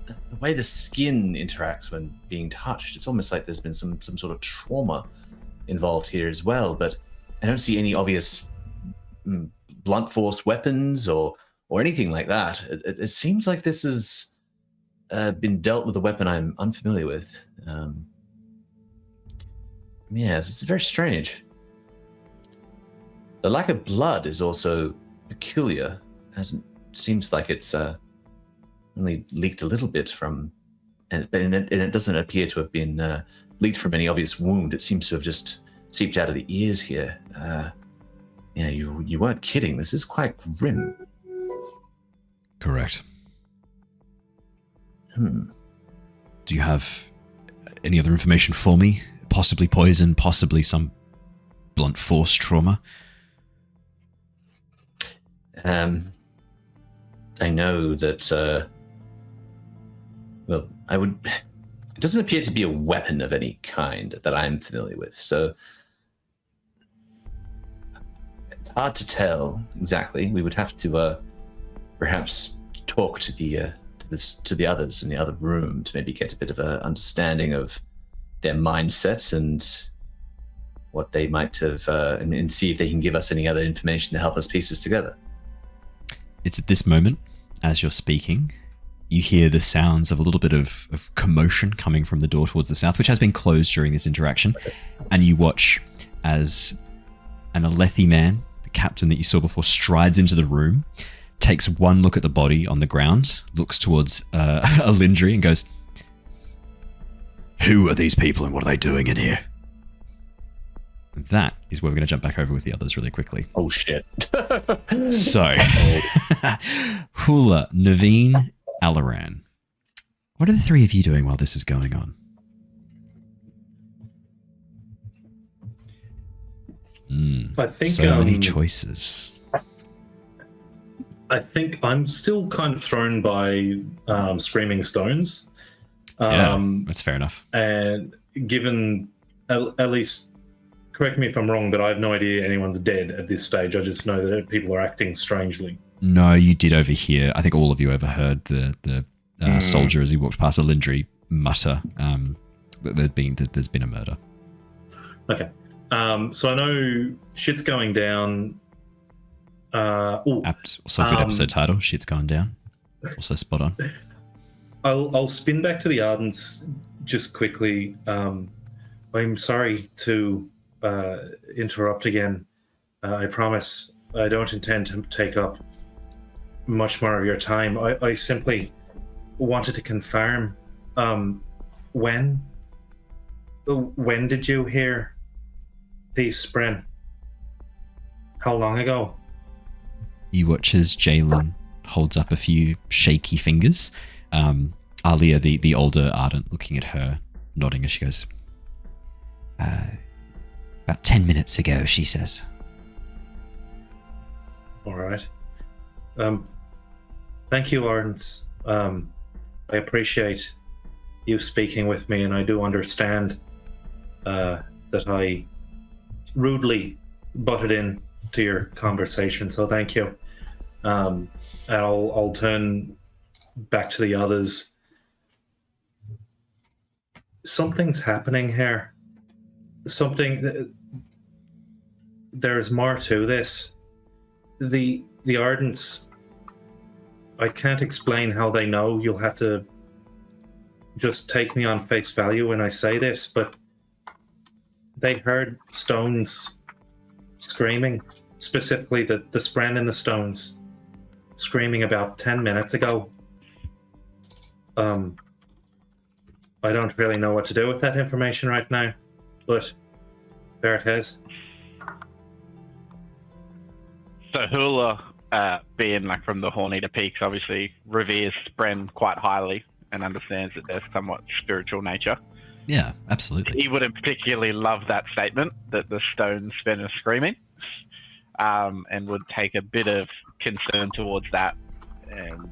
the way the skin interacts when being touched, it's almost like there's been some sort of trauma involved here as well. But I don't see any obvious blunt force weapons or anything like that. It seems like this has been dealt with a weapon I'm unfamiliar with. Yes, it's very strange. The lack of blood is also peculiar, as it seems like it's only leaked a little bit from, and it doesn't appear to have been leaked from any obvious wound. It seems to have just seeped out of the ears here. Yeah, you weren't kidding. This is quite grim. Correct. Do you have any other information for me? Possibly poison, possibly some blunt force trauma? I know that, it doesn't appear to be a weapon of any kind that I'm familiar with, so it's hard to tell exactly. We would have to perhaps talk to the others in the other room to maybe get a bit of an understanding of their mindsets and what they might have, and see if they can give us any other information to help us piece this together. It's at this moment, as you're speaking, you hear the sounds of a little bit of commotion coming from the door towards the south, which has been closed during this interaction. Okay. And you watch as an Aelthi man, the captain that you saw before, strides into the room, takes one look at the body on the ground, looks towards Alindri and goes, "Who are these people and what are they doing in here?" That is where we're going to jump back over with the others really quickly. Oh, shit. So, Hula, Neivien, Alaran. What are the three of you doing while this is going on? I think so many choices. I think I'm still kind of thrown by Screaming Stones. Yeah, that's fair enough. And given, at least, correct me if I'm wrong, but I have no idea anyone's dead at this stage. I just know that people are acting strangely. No, you did overhear. I think all of you overheard the soldier as he walked past Alindri mutter that there's been a murder. Okay. So I know shit's going down. Also good episode title, shit's going down. Also spot on. I'll spin back to the Ardents just quickly. I'm sorry to interrupt again. I promise I don't intend to take up much more of your time. I simply wanted to confirm, when did you hear these spren? How long ago? You watch as Jalen holds up a few shaky fingers. Alia, the older Ardent, looking at her, nodding as she goes, about 10 minutes ago, she says. All right. Thank you, Ardent. I appreciate you speaking with me, and I do understand that I rudely butted in to your conversation, so thank you. And I'll turn back to the others. Something's happening here. There's more to this. The Ardents, I can't explain how they know. You'll have to just take me on face value when I say this, but they heard stones screaming, specifically the spren in the stones screaming about 10 minutes ago. I don't really know what to do with that information right now, but there it is. So Hula, being like from the Horneater Peaks, obviously reveres spren quite highly and understands that they're somewhat spiritual nature. yeah, absolutely. He wouldn't particularly love that statement that the stone spren is screaming, and would take a bit of concern towards that, and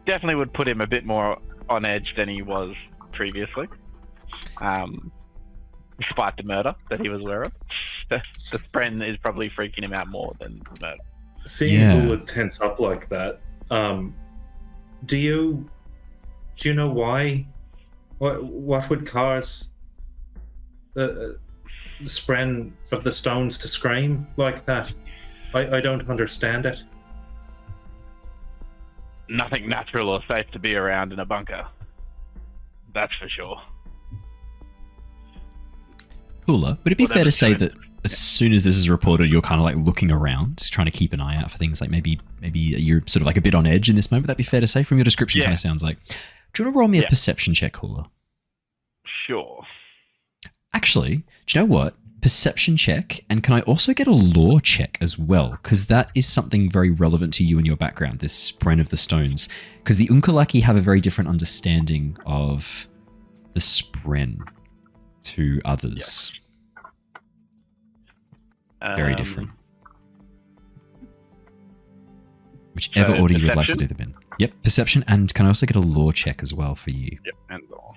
definitely would put him a bit more on edge than he was previously, despite the murder that he was aware of. The spren is probably freaking him out more than the murder. Seeing Yeah. Hula tense up like that, do you know why? What would cause the spren of the stones to scream like that? I don't understand it. Nothing natural or safe to be around in a bunker. That's for sure. Hula, would it be fair Whatever to say time. that as soon as this is reported, you're kind of like looking around, just trying to keep an eye out for things like maybe you're sort of like a bit on edge in this moment? Would that be fair to say? From your description, Yeah. kind of sounds like. Do you want to roll me a Yeah. perception check, Hula? Sure. Actually, do you know what? Perception check, and can I also get a lore check as well? Because that is something very relevant to you and your background, this spren of the stones. Because the Unkalaki have a very different understanding of the spren to others. Very different. Whichever So order you would like to do perception? them in. Yep, perception, and can I also get a lore check as well for you? Yep, and all.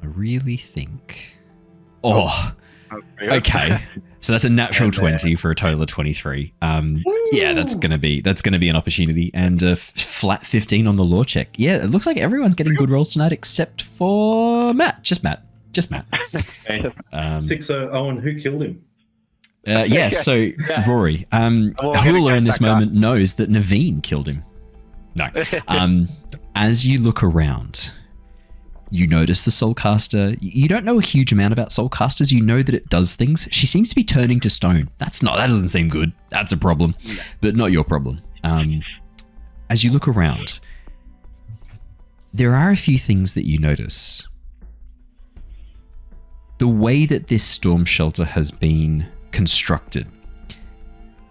I really think... Oh, Okay. okay. So that's a natural And, 20 for a total of 23. Yeah, that's gonna be an opportunity, and a flat 15 on the lore check. Yeah, it looks like everyone's getting good rolls tonight except for Matt. Just Matt. Owen, who killed him? Yeah. So Rory, Well, Hula in this back up. moment knows that Neivien killed him. No. As you look around, you notice the Soulcaster. You don't know a huge amount about Soulcasters. You know that it does things. She seems to be turning to stone. That doesn't seem good. That's a problem, but not your problem. As you look around, there are a few things that you notice. The way that this storm shelter has been constructed,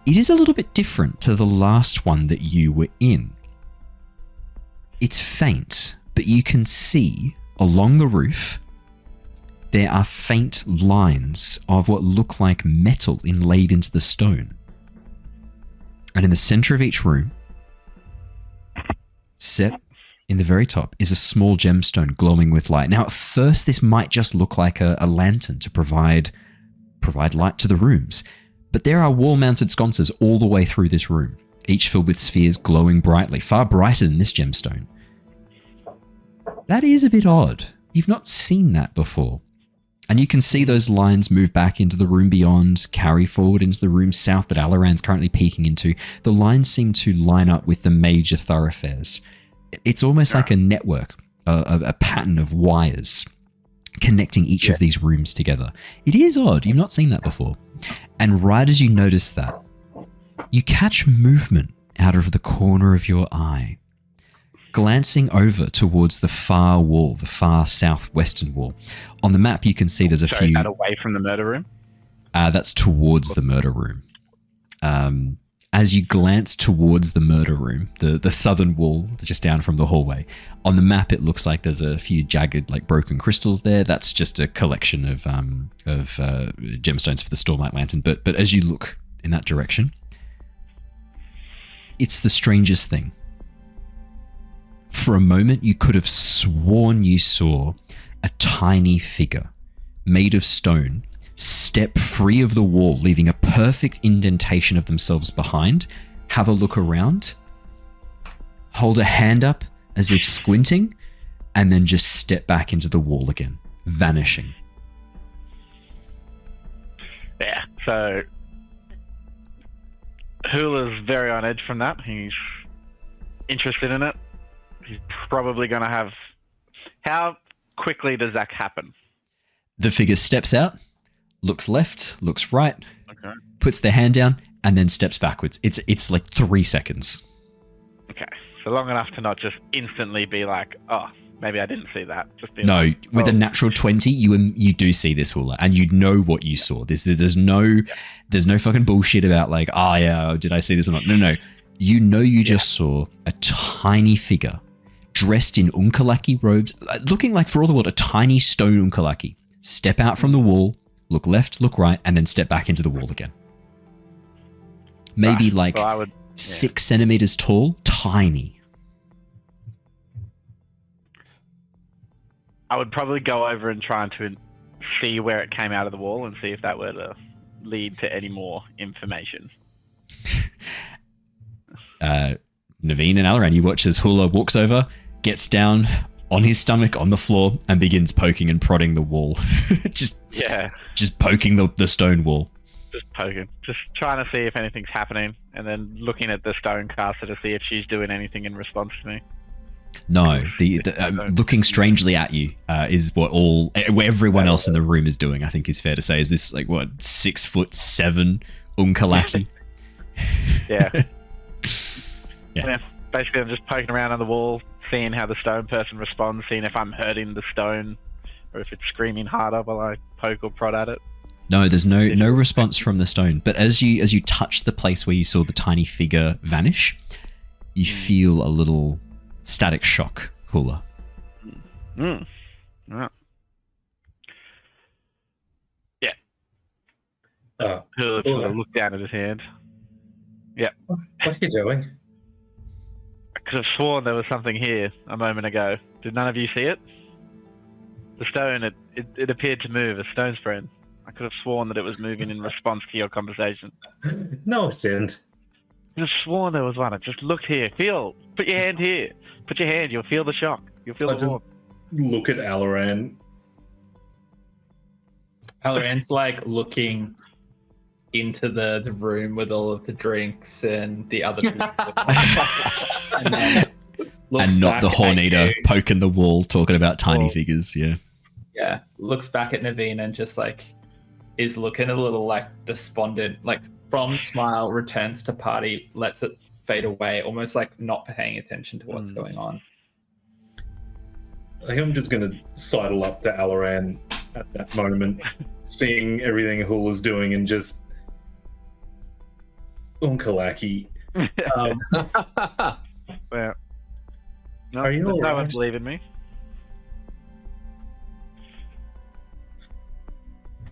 it is a little bit different to the last one that you were in. It's faint, but you can see along the roof there are faint lines of what look like metal inlaid into the stone. And in the center of each room, set in the very top, is a small gemstone glowing with light. Now, at first, this might just look like a lantern to provide light to the rooms, but there are wall-mounted sconces all the way through this room, each filled with spheres glowing brightly, far brighter than this gemstone. That is a bit odd. You've not seen that before. And you can see those lines move back into the room beyond, carry forward into the room south that Alaran's currently peeking into. The lines seem to line up with the major thoroughfares. It's almost like a network, a pattern of wires connecting each of these rooms together. It is odd. You've not seen that before. And right as you notice that, you catch movement out of the corner of your eye. glancing over towards the far wall, the far southwestern wall. On the map, you can see there's a Sorry, few... that away from the murder room? That's towards the murder room. As you glance towards the murder room, the southern wall, just down from the hallway, on the map it looks like there's a few jagged, like broken crystals there. That's just a collection of gemstones for the Stormlight Lantern. But as you look in that direction, it's the strangest thing. For a moment, you could have sworn you saw a tiny figure made of stone step free of the wall, leaving a perfect indentation of themselves behind, have a look around, hold a hand up as if squinting, and then just step back into the wall again, vanishing. Yeah, so Hula's very on edge from that. He's interested in it. He's probably going to have... How quickly does that happen? The figure steps out, looks left, looks right, Okay. puts their hand down, and then steps backwards. It's like 3 seconds. Okay. So long enough to not just instantly be like, oh, maybe I didn't see that. Just be No, like, with oh. a natural 20, you do see this, Hula, and you know what you saw. There's no fucking bullshit about like, oh yeah, did I see this or not? No. You know you just saw a tiny figure dressed in Unkalaki robes, looking like for all the world a tiny stone Unkalaki. Step out from the wall, look left, look right, and then step back into the wall again. Maybe like Well, I would, 6 centimeters tall, tiny. I would probably go over and try to see where it came out of the wall and see if that were to lead to any more information. Neivien and Alaran, you watch as Hula walks over, gets down on his stomach on the floor, and begins poking and prodding the wall. just poking the stone wall. Just poking. Just trying to see if anything's happening, and then looking at the stone caster to see if she's doing anything in response to me. No, the looking strangely at you is what everyone else in the room is doing. I think is fair to say. Is this like what 6'7" Unkalaki? Yeah. Yeah. Basically, I'm just poking around on the wall, seeing how the stone person responds, seeing if I'm hurting the stone or if it's screaming harder while I poke or prod at it. No, there's no response from the stone. But as you touch the place where you saw the tiny figure vanish, you feel a little static shock, Hula. Yeah. Hula sort of looked down at his hand. Yeah. What are you doing? I could have sworn there was something here a moment ago. Did none of you see it? The stone, it appeared to move, a stone's friend. I could have sworn that it was moving in response to your conversation. No, it didn't. I could have sworn there was one. I just looked here. Feel. Put your hand here. Put your hand. You'll feel the shock. You'll feel the warmth. Look at Alaran. Alaran's like looking into the room with all of the drinks and the other people. And then and not the horn eater poking the wall talking about tiny Or- figures. Yeah, looks back at Neivien and just like is looking a little like despondent, like from smile returns to party, lets it fade away, almost like not paying attention to what's going on. I think I'm just going to sidle up to Alaran at that moment, seeing everything Hula's doing and just... Unkalaki. Yeah. No, Are you no alright? one believing me.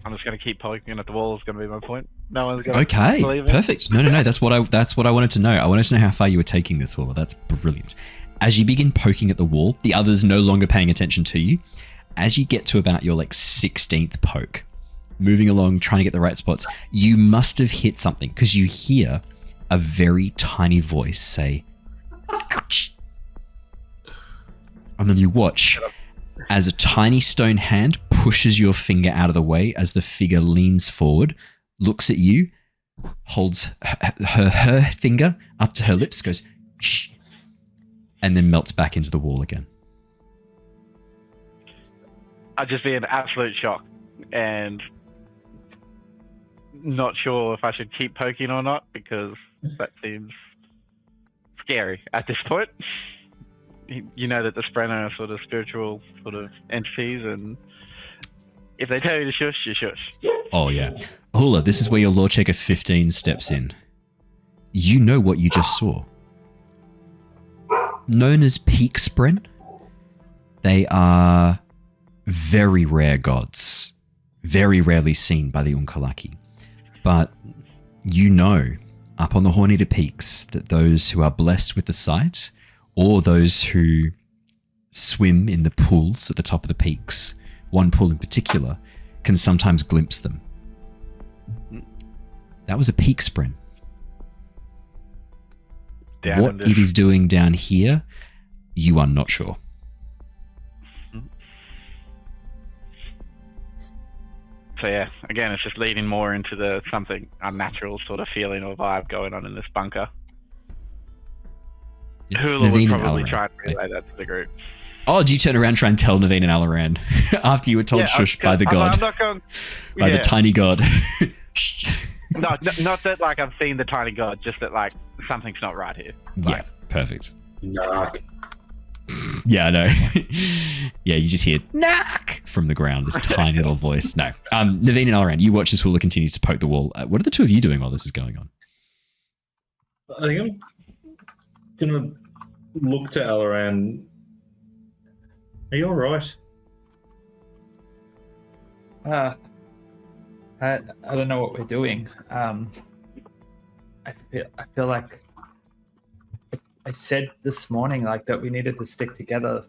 I'm just going to keep poking at the wall. Is going to be my point. No one's going to Okay, believe me. perfect. No. That's what I wanted to know. I wanted to know how far you were taking this, Hula. That's brilliant. As you begin poking at the wall, the others no longer paying attention to you. As you get to about your like 16th poke, moving along, trying to get the right spots, you must have hit something because you hear a very tiny voice say, "Ouch!" And then you watch as a tiny stone hand pushes your finger out of the way as the figure leans forward, looks at you, holds her finger up to her lips, goes, "Shh," and then melts back into the wall again. I'd just be in absolute shock and not sure if I should keep poking or not because that seems scary at this point. you know that the Sprenner are sort of spiritual sort of entities, and if they tell you to shush, you shush. Oh, yeah. Hula, this is where your Lore Checker 15 steps in. You know what you just saw. Known as Peak Spren, they are very rare gods. Very rarely seen by the Unkalaki. But you know, up on the Horneater Peaks, that those who are blessed with the sight, or those who swim in the pools at the top of the peaks, one pool in particular, can sometimes glimpse them. That was a Peak Spren. What it is doing down here, you are not sure. So yeah, again, it's just leading more into the something unnatural sort of feeling or vibe going on in this bunker. Yeah. Hula Neivien would and probably Alaran, try and relay that to the group. Oh, do you turn around and try and tell Neivien and Alaran after you were told shush by the god? I'm not going... By the tiny god. No, not that like I've seen the tiny god, just that like something's not right here. Yeah, perfect. Knock. Yeah, I know. Yeah, you just hear knock from the ground, this tiny little voice. No. Neivien and Alaran, you watch as Hula continues to poke the wall. What are the two of you doing while this is going on? I think I'm gonna look to Alaran. Are you alright? I don't know what we're doing. I feel like I said this morning like that we needed to stick together,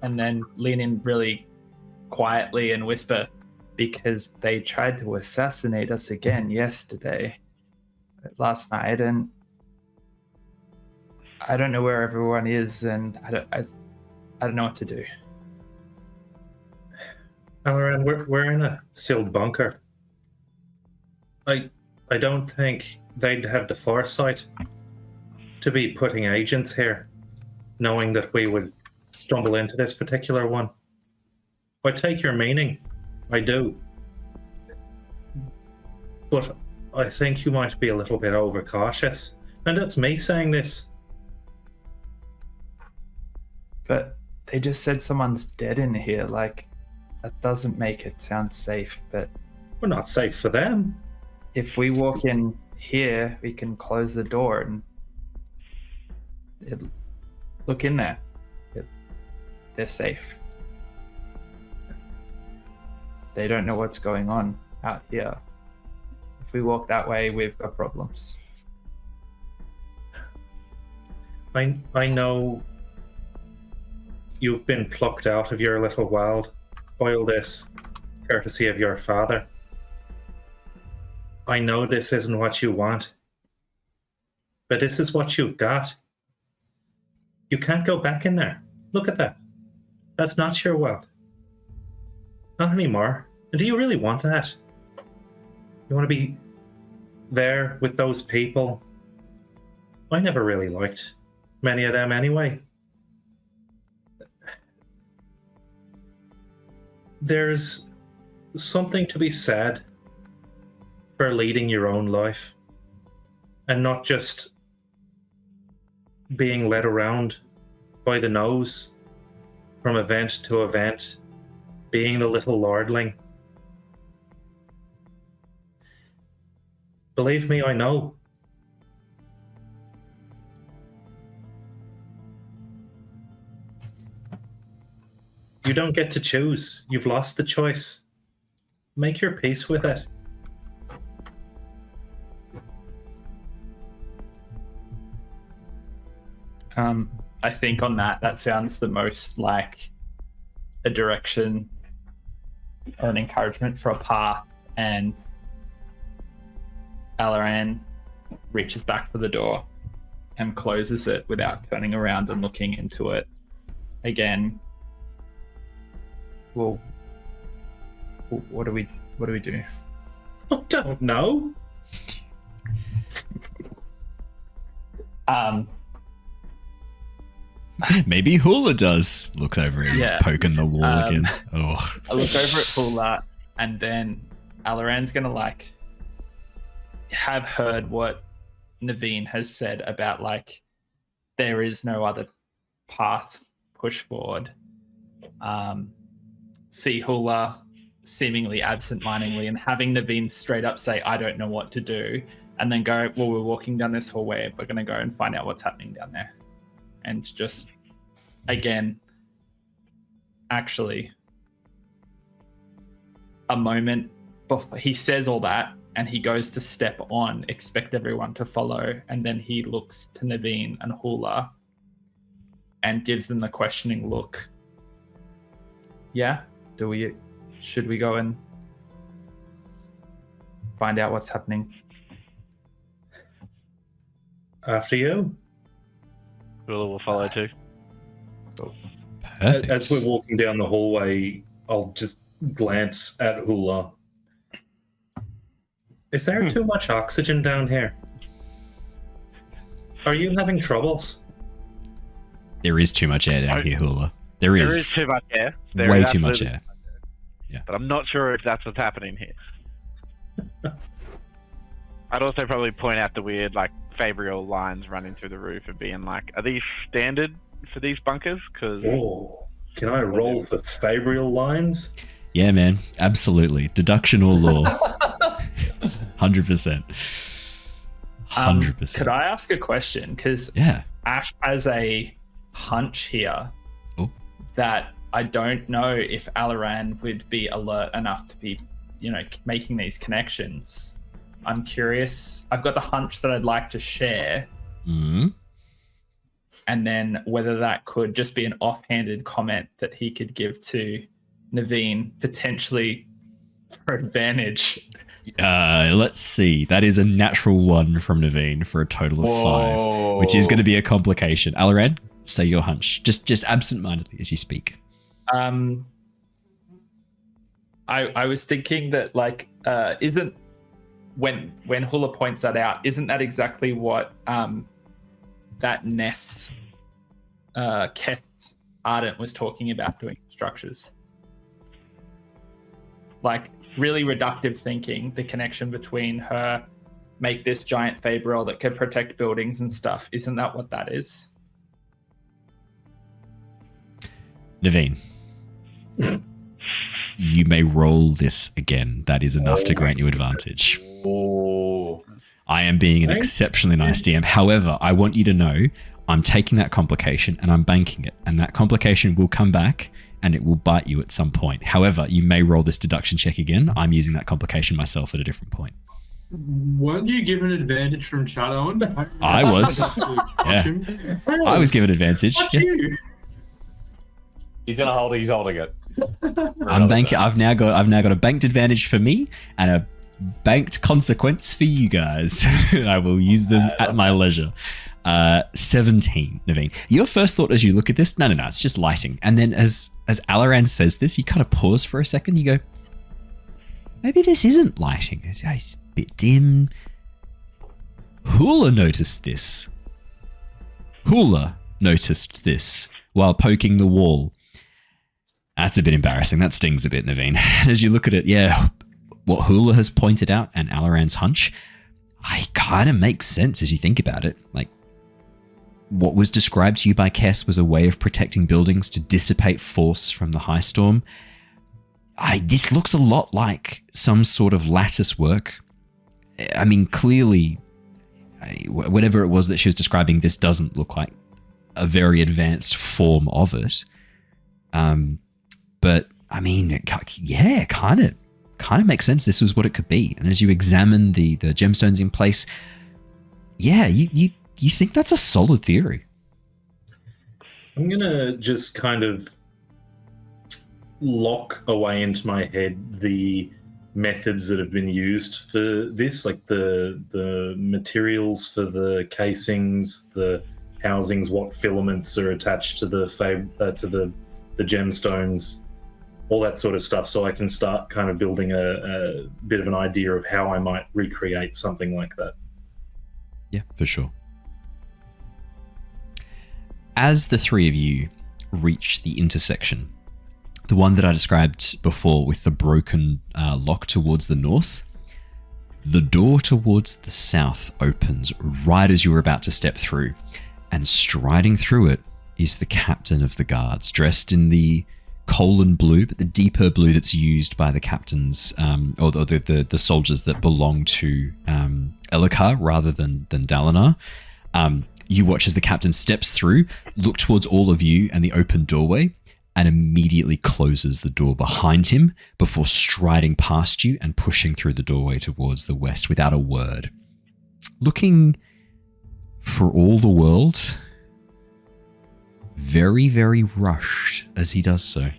and then lean in really quietly and whisper, because they tried to assassinate us again yesterday, last night, and I don't know where everyone is, and I don't know what to do. Alaran, we're in a sealed bunker. I don't think they'd have the foresight to be putting agents here, knowing that we would stumble into this particular one. I take your meaning, I do. But I think you might be a little bit overcautious. And that's me saying this. But they just said someone's dead in here, like, that doesn't make it sound safe, but... We're not safe for them. If we walk in here, we can close the door and look in there. They're safe. They don't know what's going on out here. If we walk that way, we've got problems. I know you've been plucked out of your little world by all this, courtesy of your father. I know this isn't what you want, but this is what you've got. You can't go back in there. Look at that. That's not your world. Not anymore. And do you really want that? You want to be there with those people? I never really liked many of them anyway. There's something to be said for leading your own life and not just being led around by the nose from event to event, being the little lordling. Believe me, I know. You don't get to choose. You've lost the choice. Make your peace with it. I think on that sounds the most like a direction or an encouragement for a path, and Alaran reaches back for the door and closes it without turning around and looking into it again. Well, what do we do? I don't know. Maybe Hula does. Look over and he's poking the wall again. Oh. I look over at Hula, and then Alaran's gonna like have heard what Neivien has said about like there is no other path push forward. See Hula seemingly absent-mindedly and having Neivien straight up say, I don't know what to do, and then go, well, we're walking down this hallway, we're going to go and find out what's happening down there. And just, again, actually, a moment before he says all that, and he goes to step on, expect everyone to follow, and then he looks to Neivien and Hula and gives them the questioning look. Yeah? Should we go and find out what's happening? After you. Hula will follow too. Perfect. As we're walking down the hallway, I'll just glance at Hula. Is there too much oxygen down here? Are you having troubles? There is too much air down here, Hula. There is too much air. way too much air. Yeah. But I'm not sure if that's what's happening here. I'd also probably point out the weird, like, Fabrial lines running through the roof and being like, are these standard for these bunkers? Oh, can I roll for Fabrial lines? Yeah, man. Absolutely. Deduction or law. 100%. 100%. Could I ask a question? Because Ash has a hunch here that I don't know if Alaran would be alert enough to be, making these connections. I'm curious. I've got the hunch that I'd like to share. Mm-hmm. And then whether that could just be an offhanded comment that he could give to Neivien, potentially for advantage. Let's see. That is a natural 1 from Neivien for a total of 5, which is going to be a complication. Alaran, say your hunch. Just absent-mindedly as you speak. I was thinking that, like, isn't when Hula points that out, isn't that exactly what that Ness Keth Ardent was talking about doing structures? Like, really reductive thinking, the connection between her make this giant Fabrial that could protect buildings and stuff. Isn't that what that is? Neivien. You may roll this again. That is enough to grant you advantage. I am being an exceptionally nice DM. However, I want you to know I'm taking that complication and I'm banking it. And that complication will come back and it will bite you at some point. However, you may roll this deduction check again. I'm using that complication myself at a different point. Weren't you given advantage from chat, Owen? I was. Yeah. I was given advantage. Yeah. He's holding it. I'm banking. I've now got a banked advantage for me and a banked consequence for you guys. I will use them at my leisure. 17, Neivien. Your first thought as you look at this, no, it's just lighting. And then as Alaran says this, you kind of pause for a second. You go, maybe this isn't lighting. It's a bit dim. Hula noticed this. Hula noticed this while poking the wall. That's a bit embarrassing. That stings a bit, Neivien. As you look at it, yeah, what Hula has pointed out and Alaran's hunch, it kind of makes sense as you think about it. Like, what was described to you by Kess was a way of protecting buildings to dissipate force from the Highstorm. This looks a lot like some sort of lattice work. I mean, clearly, whatever it was that she was describing, this doesn't look like a very advanced form of it. But I mean, yeah, kind of makes sense. This was what it could be. And as you examine the gemstones in place, yeah, you think that's a solid theory. I'm gonna just kind of lock away into my head the methods that have been used for this, like the materials for the casings, the housings, what filaments are attached to the gemstones, all that sort of stuff, so I can start kind of building a bit of an idea of how I might recreate something like that. Yeah, for sure. As the three of you reach the intersection, the one that I described before with the broken lock towards the north, the door towards the south opens right as you were about to step through, and striding through it is the captain of the guards, dressed in the colon blue, but the deeper blue that's used by the captains, or the soldiers that belong to Elhokar rather than Dalinar. You watch as the captain steps through, look towards all of you and the open doorway, and immediately closes the door behind him before striding past you and pushing through the doorway towards the west without a word. Looking for all the world very, very rushed as he does so.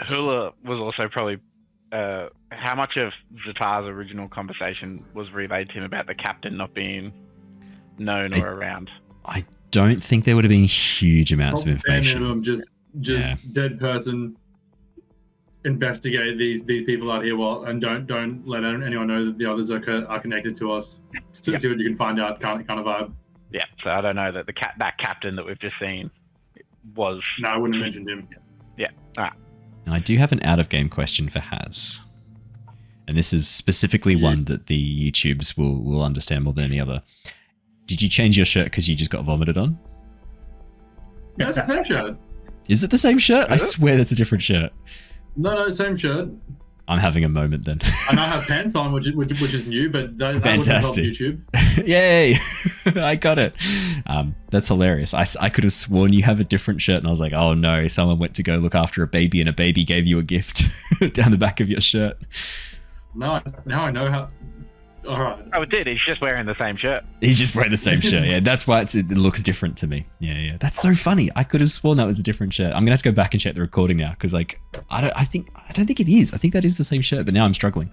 Hula was also probably... how much of Ztar's original conversation was relayed to him about the captain not being known or around? I don't think there would have been huge amounts of information. Minimum, just dead person. Investigate these people out here, and don't let anyone know that the others are connected to us. See what you can find out, kind of vibe. Yeah, so I don't know that that captain that we've just seen was... No, I wouldn't have mentioned him. Yeah, all right. And I do have an out-of-game question for Haz. And this is specifically one that the YouTubes will understand more than any other. Did you change your shirt because you just got vomited on? Yeah, it's the same shirt. Is it the same shirt? I swear that's a different shirt. No, same shirt. I'm having a moment then. And I have pants on, which is new, but that fantastic. Wouldn't help YouTube. Yay! I got it. That's hilarious. I could have sworn you have a different shirt, and I was like, oh no, someone went to go look after a baby, and a baby gave you a gift down the back of your shirt. No, now I know how. All right. Oh, it did. He's just wearing the same shirt. He's just wearing the same shirt. Yeah, that's why it looks different to me. Yeah. That's so funny. I could have sworn that was a different shirt. I'm gonna have to go back and check the recording now because, like, I don't think it is. I think that is the same shirt, but now I'm struggling.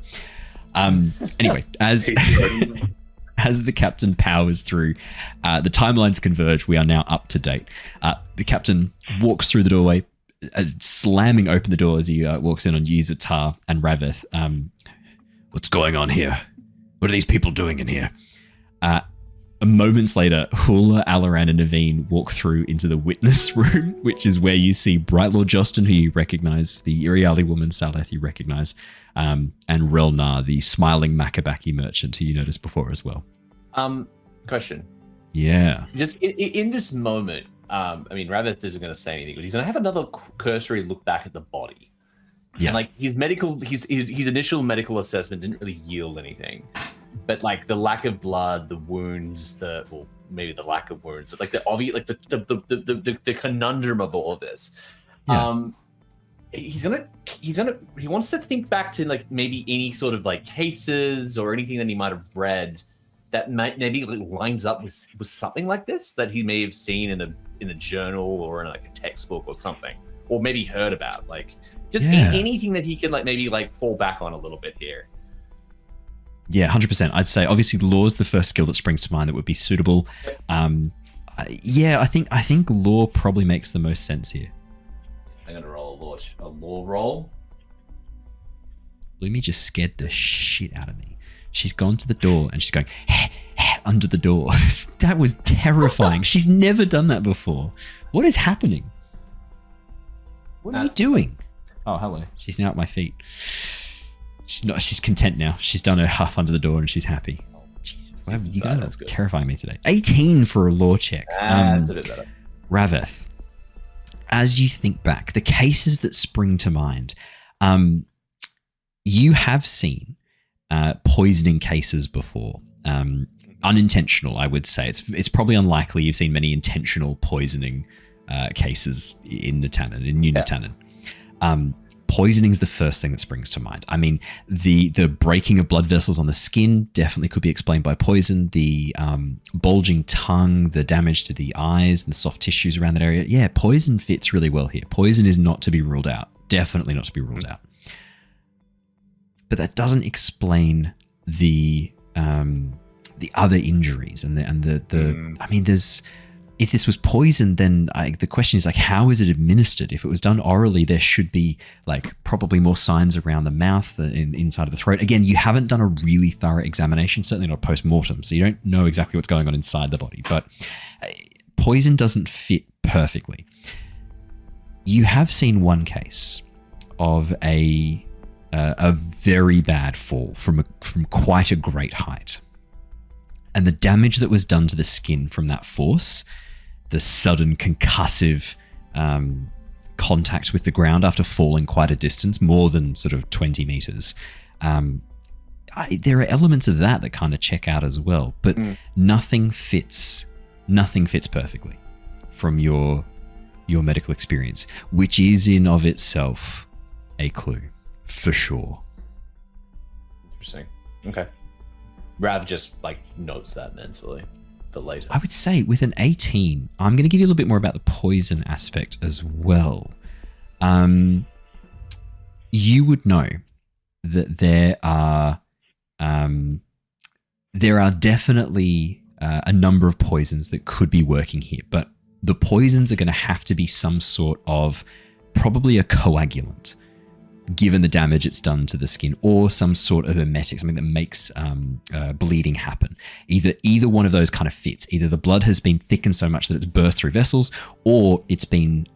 Anyway, as the captain powers through, the timelines converge. We are now up to date. The captain walks through the doorway, slamming open the door as he walks in on you, Ztar, and Rav-eth. What's going on here? What are these people doing in here? Moments later, Hula, Alaran, and Neivien walk through into the witness room, which is where you see Bright Lord Jostin, who you recognize, the Iriali woman, Saleth, you recognize, and Relnar, the smiling Makabaki merchant, who you noticed before as well. Question. Yeah. Just in this moment, Rav-eth isn't going to say anything, but he's going to have another cursory look back at the body. Yeah. And, like, his initial medical assessment didn't really yield anything. But, like, the lack of blood, the wounds, maybe the lack of wounds, but, like, the obvious, like, the conundrum of all of this. Yeah. He wants to think back to, like, maybe any sort of, like, cases or anything that he might have read that maybe lines up with something like this that he may have seen in a journal or in, like, a textbook or something, or maybe heard about, like. Just anything that he can, like, maybe, like, fall back on a little bit here. Yeah, 100%. I'd say obviously law is the first skill that springs to mind that would be suitable. I think law probably makes the most sense here. I'm gonna roll a law roll. Lumi just scared the shit out of me. She's gone to the door and she's going under the door. That was terrifying. She's never done that before. What is happening? What are you doing? Oh, hello. She's now at my feet. She's content now. She's done her huff under the door and she's happy. Jesus, you guys are terrifying me today. 18 for a law check. That's a bit better. Rav-eth, as you think back, the cases that spring to mind, you have seen poisoning cases before. Unintentional, I would say. It's probably unlikely you've seen many intentional poisoning cases in Natan, in New Natan. Poisoning is the first thing that springs to mind. I mean, the breaking of blood vessels on the skin definitely could be explained by poison. The bulging tongue, the damage to the eyes and the soft tissues around that area. Yeah, poison fits really well here. Poison is not to be ruled out. Definitely not to be ruled out. But that doesn't explain the other injuries and the. I mean, there's. If this was poison, then the question is, like, how is it administered? If it was done orally, there should be, like, probably more signs around the mouth, inside of the throat. Again, you haven't done a really thorough examination, certainly not post-mortem, so you don't know exactly what's going on inside the body. But poison doesn't fit perfectly. You have seen one case of a very bad fall from quite a great height. And the damage that was done to the skin from that force, the sudden concussive contact with the ground after falling quite a distance, more than sort of 20 meters. There are elements of that kind of check out as well, but nothing fits perfectly from your medical experience, which is in of itself a clue, for sure. Interesting. Okay. Rav just like notes that mentally for later. I would say with an 18, I'm going to give you a little bit more about the poison aspect as well. You would know that there are definitely a number of poisons that could be working here, but the poisons are going to have to be some sort of probably a coagulant, given the damage it's done to the skin, or some sort of emetic, something that makes bleeding happen. Either one of those kind of fits. Either the blood has been thickened so much that it's burst through vessels, or it's been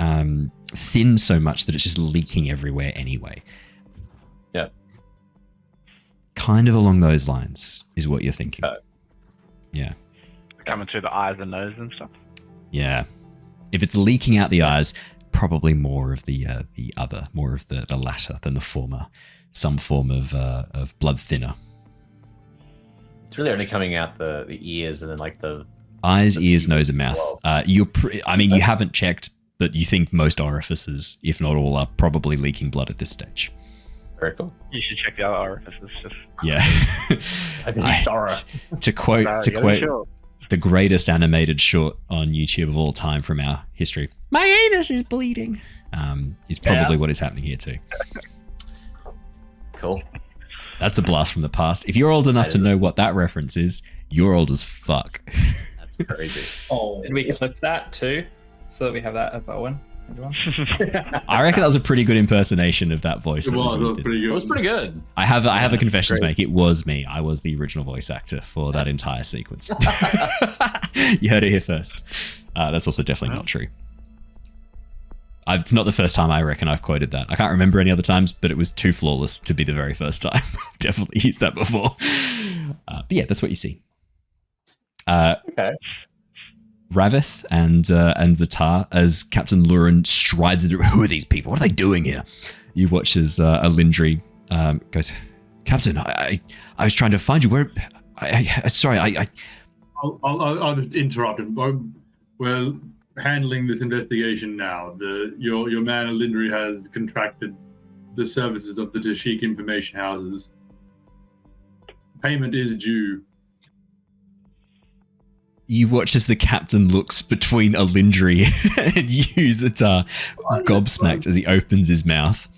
thinned so much that it's just leaking everywhere anyway. Yeah. Kind of along those lines is what you're thinking. Yeah. Coming through the eyes and nose and stuff. Yeah. If it's leaking out the eyes, probably more of the other, more of the latter than the former. Some form of blood thinner. It's really only coming out the ears and then like the eyes, the ears, nose, and mouth. well. You haven't checked, but you think most orifices, if not all, are probably leaking blood at this stage. Very cool. You should check the other orifices. Just Yeah. I think thorough. To quote the greatest animated short on YouTube of all time from our history, "My anus is bleeding," is probably what is happening here too. Cool. That's a blast from the past. If you're old enough to know what that reference is, you're old as fuck. That's crazy. Did we clip that too, so that we have that of Owen? I reckon that was a pretty good impersonation of that voice. It was pretty good. It was pretty good. I have a confession to make. It was me. I was the original voice actor for that entire sequence. You heard it here first. That's also definitely not true. It's not the first time I reckon I've quoted that. I can't remember any other times, but it was too flawless to be the very first time. I've definitely used that before. But yeah, that's what you see. Okay. Rav-eth and Ztar, as Captain Lurin strides into, "Who are these people? What are they doing here?" You watch as Alindri goes, "Captain, I was trying to find you. Where? Sorry, I'll just interrupt him. We're handling this investigation now. Your man Alindri has contracted the services of the Tashik information houses. Payment is due." You watch as the captain looks between Alindri and you, Ztar, gobsmacked as he opens his mouth.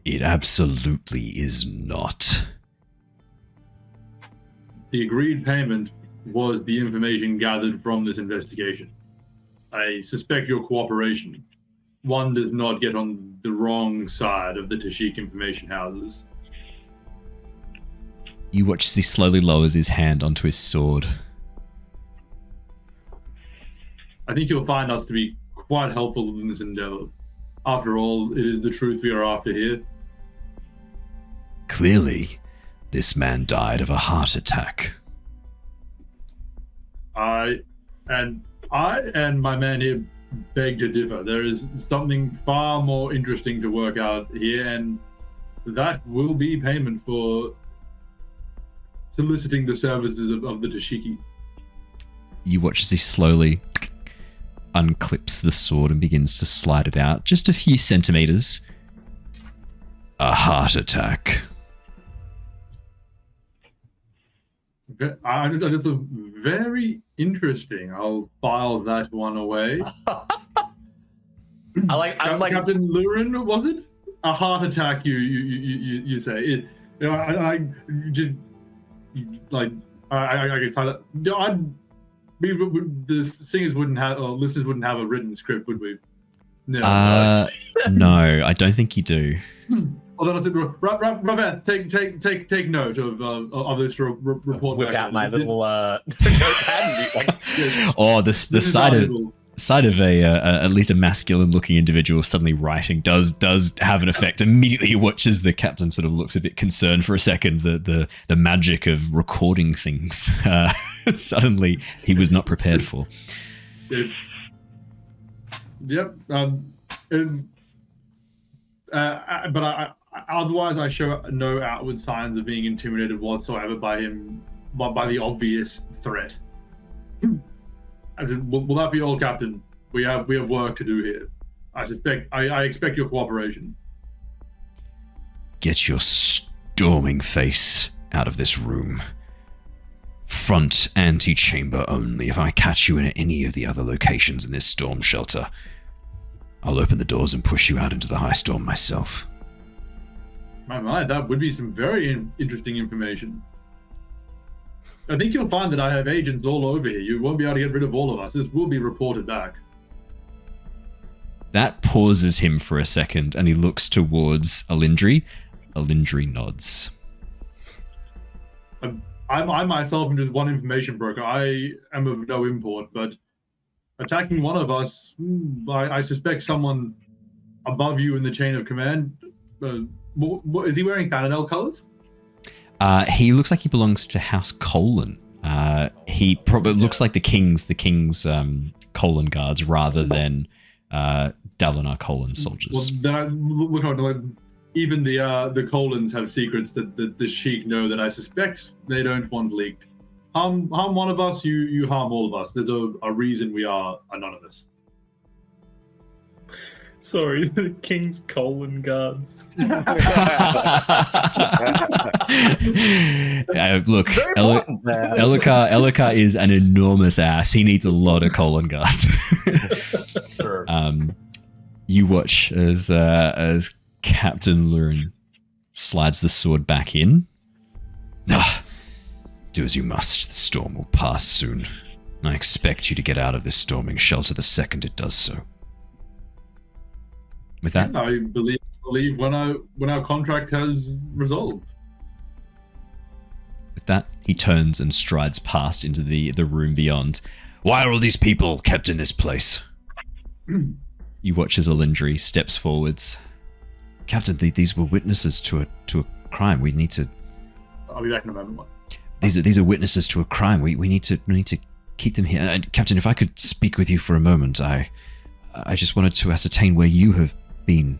"It absolutely is not." The agreed payment was the information gathered from this investigation. I suspect your cooperation. One does not get on the wrong side of the Tashik information houses. You watch as he slowly lowers his hand onto his sword. I think you'll find us to be quite helpful in this endeavor. After all, it is the truth we are after here. Clearly, this man died of a heart attack. I and my man here beg to differ. There is something far more interesting to work out here, and that will be payment for soliciting the services of the Tashiki. You watch as he slowly unclips the sword and begins to slide it out just a few centimeters. "A heart attack." It's very interesting. I'll file that one away. I'm like Captain Lurin, was it? A heart attack? You say? I just like I can find it. The singers wouldn't have, or listeners wouldn't have a written script, would we? No. No, I don't think you do. Although I said, Rav-eth, take note of this report. Whip out my little Oh, the sight of at least a masculine-looking individual suddenly writing does have an effect. Immediately, he watches the captain sort of looks a bit concerned for a second. The magic of recording things suddenly he was not prepared for. Yep. But otherwise, I show no outward signs of being intimidated whatsoever by him, by the obvious threat. Will that be all, Captain? We have work to do here. I expect your cooperation. Get your storming face out of this room. Front antechamber only. If I catch you in any of the other locations in this storm shelter, I'll open the doors and push you out into the Highstorm myself. My, that would be some very interesting information. I think you'll find that I have agents all over here. You won't be able to get rid of all of us. This will be reported back. That pauses him for a second, and he looks towards Alindri. Alindri nods. I myself am just one information broker. I am of no import, but attacking one of us, I suspect someone above you in the chain of command. Is he wearing Fanart colors? He looks like he belongs to House Colon. He probably looks like the king's Colon guards rather than Dalinar Colon soldiers. Well, then I look out like even the Colons have secrets that the Sheik know that I suspect they don't want leaked. Harm one of us, you harm all of us. There's a reason we are anonymous. Sorry, the King's Colon guards. Look, Elokar is an enormous ass. He needs a lot of colon guards. Sure. You watch as Captain Lurin slides the sword back in. Do as you must. The storm will pass soon. I expect you to get out of this storming shelter the second it does so. With that, I believe when our contract has resolved. With that, he turns and strides past into the room beyond. Why are all these people kept in this place? You watch as Alindri steps forwards. Captain, these were witnesses to a crime. We need to. I'll be back in a moment. These are witnesses to a crime. We need to keep them here. Captain, if I could speak with you for a moment, I just wanted to ascertain where you have been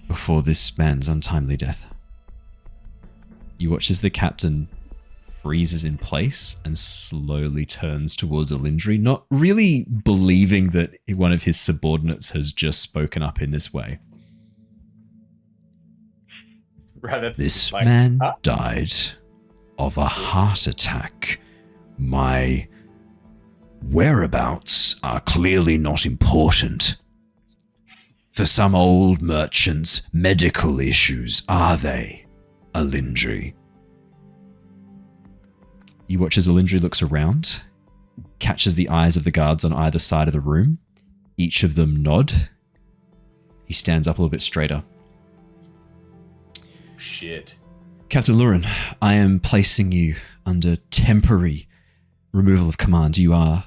before this man's untimely death. You watch as the captain freezes in place and slowly turns towards Alindri, not really believing that one of his subordinates has just spoken up in this way. This man died of a heart attack. My whereabouts are clearly not important. For some old merchants, medical issues, are they, Alindri? You watch as Alindri looks around, catches the eyes of the guards on either side of the room. Each of them nod. He stands up a little bit straighter. Shit. Captain Lurin, I am placing you under temporary removal of command. You are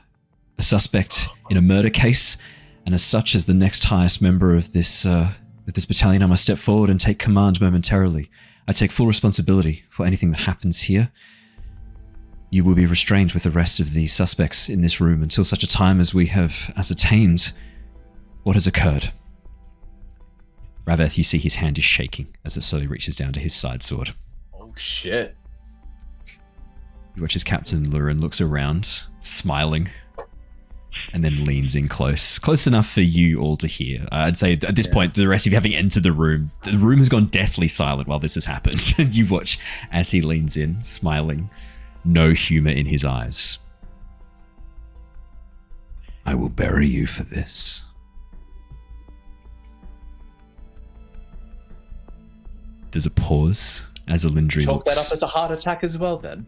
a suspect in a murder case, and as such, as the next highest member of this battalion, I must step forward and take command momentarily. I take full responsibility for anything that happens here. You will be restrained with the rest of the suspects in this room until such a time as we have ascertained what has occurred. Rav-eth, you see his hand is shaking as it slowly reaches down to his side sword. Oh shit. You watch as Captain Lurin looks around, smiling, and then leans in close enough for you all to hear. I'd say at this point, the rest of you having entered the room has gone deathly silent while this has happened. And you watch as he leans in, smiling, no humor in his eyes. I will bury you for this. There's a pause as Alindri Chalk looks. that up as a heart attack as well, then.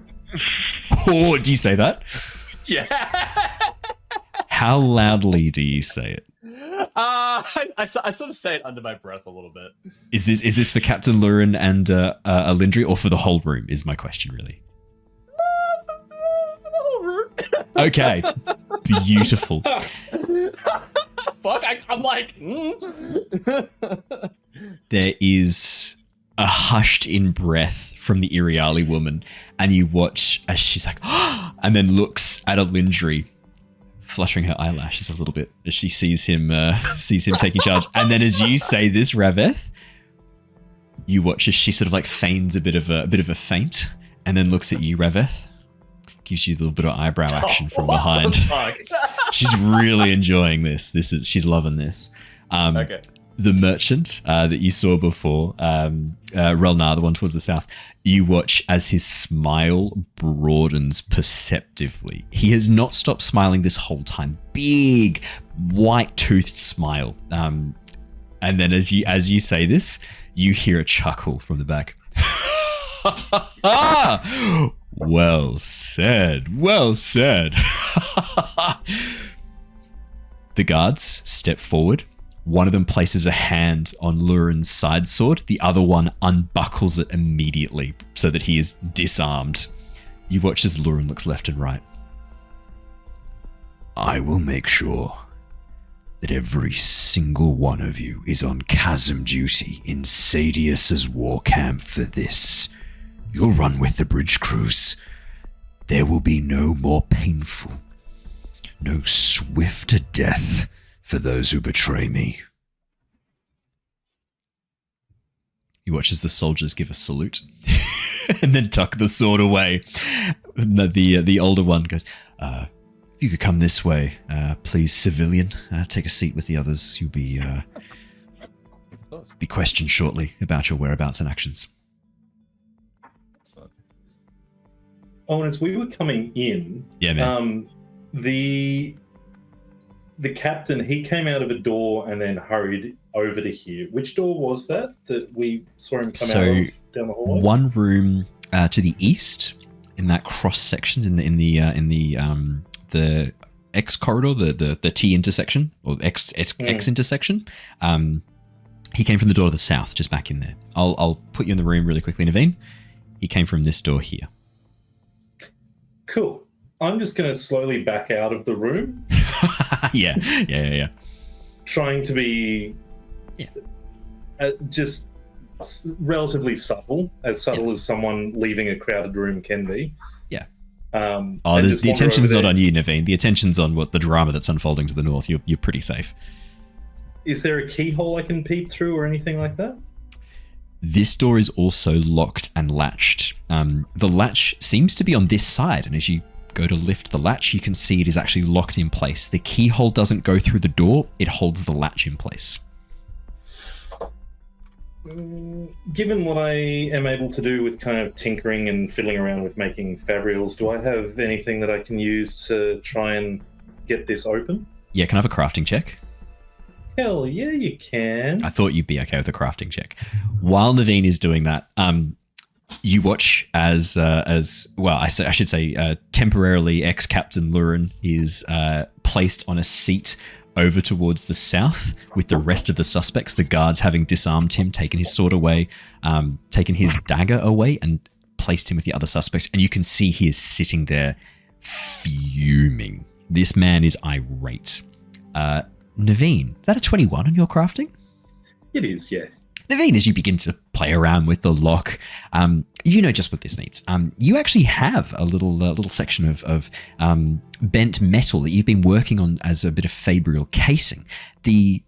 Oh, do you say that? Yeah. How loudly do you say it? I sort of say it under my breath a little bit. Is this for Captain Lurin and Alindri, or for the whole room? Is my question really? For the whole room. Okay. Beautiful. Fuck, I'm like... There is a hushed in breath from the Iriali woman, and you watch as she's like, and then looks at Alindri, fluttering her eyelashes a little bit as she sees him taking charge. And then as you say this, Rav-eth, you watch as she sort of like feigns a bit of a feint, and then looks at you, Rav-eth, gives you a little bit of eyebrow action from behind. She's really enjoying this. She's loving this. Okay. The merchant that you saw before, Relnar, the one towards the south, you watch as his smile broadens perceptively. He has not stopped smiling this whole time. Big, white-toothed smile. And then as you say this, you hear a chuckle from the back. Well said. Well said. The guards step forward. One of them places a hand on Lurin's side sword. The other one unbuckles it immediately so that he is disarmed. You watch as Lurin looks left and right. I will make sure that every single one of you is on chasm duty in Sadius's war camp for this. You'll run with the bridge crews. There will be no more painful, no swifter death for those who betray me. You watch as the soldiers give a salute and then tuck the sword away. The older one goes, if you could come this way, please, civilian, take a seat with the others. You'll be questioned shortly about your whereabouts and actions. Oh, and as we were coming in, yeah, man. The captain, he came out of a door and then hurried over to here. Which door was that we saw him come out of down the hallway? One room to the east, in that cross sections in the X corridor, the T intersection or X intersection. He came from the door to the south, just back in there. I'll put you in the room really quickly, Neivien. He came from this door here. Cool. I'm just going to slowly back out of the room. Yeah. Trying to be just relatively subtle as someone leaving a crowded room can be. Yeah. The attention's not on you, Neivien. The attention's on the drama that's unfolding to the north. You're pretty safe. Is there a keyhole I can peep through or anything like that? This door is also locked and latched. The latch seems to be on this side, and as you go to lift the latch, you can see it is actually locked in place. The keyhole doesn't go through the door, it holds the latch in place. Given what I am able to do with kind of tinkering and fiddling around with making fabrials, do I have anything that I can use to try and get this open? Yeah, can I have a crafting check? Hell yeah, you can. I thought you'd be okay with a crafting check. While Neivien is doing that, you watch as I should say, temporarily ex-Captain Lurin is placed on a seat over towards the south with the rest of the suspects, the guards having disarmed him, taken his sword away, taken his dagger away, and placed him with the other suspects. And you can see he is sitting there fuming. This man is irate. Neivien, is that a 21 on your crafting? It is, yeah. Neivien, as you begin to play around with the lock, you know just what this needs. You actually have a little section of bent metal that you've been working on as a bit of fabrial casing. The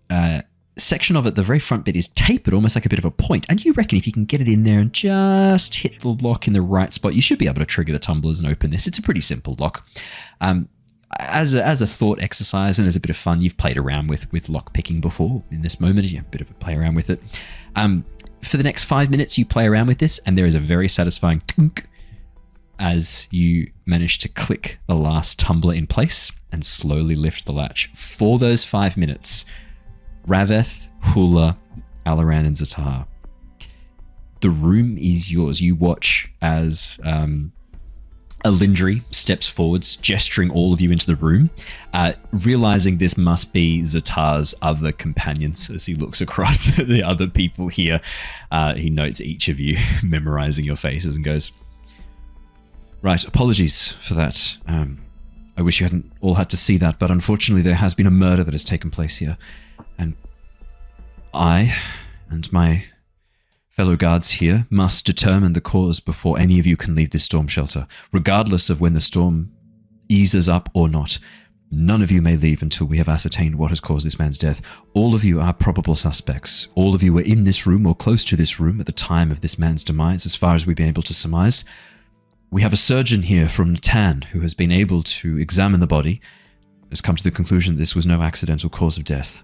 section of it, the very front bit, is tapered almost like a bit of a point, and you reckon if you can get it in there and just hit the lock in the right spot, you should be able to trigger the tumblers and open this. It's a pretty simple lock. As a thought exercise and as a bit of fun, you've played around with lock picking before. In this moment, you have a bit of a play around with it. For the next 5 minutes, you play around with this, and there is a very satisfying tunk as you manage to click the last tumbler in place and slowly lift the latch. For those 5 minutes, Rav-eth, Hula, Alaran, and Ztar, the room is yours. You watch as Alindri steps forwards, gesturing all of you into the room, realizing this must be Ztar's other companions. As he looks across at the other people here, he notes each of you, memorizing your faces, and goes, "Right, apologies for that. I wish you hadn't all had to see that, but unfortunately there has been a murder that has taken place here. And I and my fellow guards here must determine the cause before any of you can leave this storm shelter, regardless of when the storm eases up or not. None of you may leave until we have ascertained what has caused this man's death. All of you are probable suspects. All of you were in this room or close to this room at the time of this man's demise, as far as we've been able to surmise. We have a surgeon here from Natan who has been able to examine the body, has come to the conclusion that this was no accidental cause of death.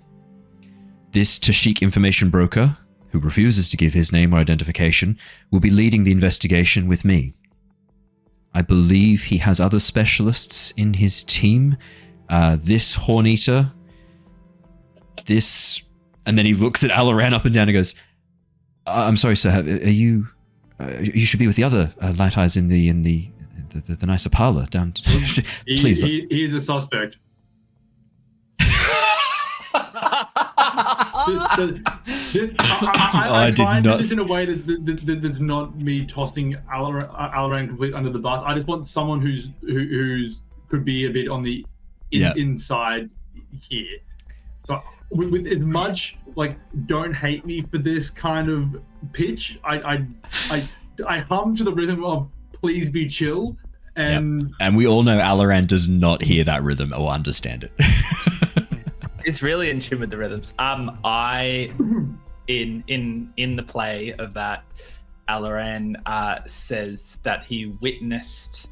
This Tashik information broker, who refuses to give his name or identification, will be leading the investigation with me. I believe he has other specialists in his team. This Horn-Eater, this... And then he looks at Alaran up and down and goes, I'm sorry, sir, are you... you should be with the other light eyes in the nicer parlor down... Please. He's a suspect. I try to do this in a way that's not me tossing Alaran completely under the bus. I just want someone who's could be a bit on the inside here. So with as much like don't hate me for this kind of pitch, I hum to the rhythm of please be chill, and we all know Alaran does not hear that rhythm or understand it. It's really in tune with the rhythms. I in the play of that, Alaran says that he witnessed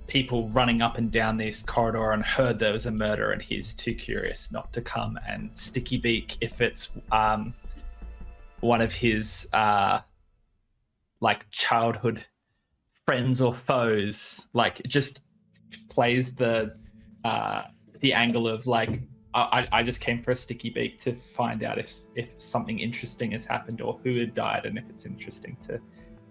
people running up and down this corridor and heard there was a murder, and he's too curious not to come and sticky beak if it's one of his like childhood friends or foes. Like just plays the angle of like I just came for a sticky beak to find out if something interesting has happened or who had died and if it's interesting to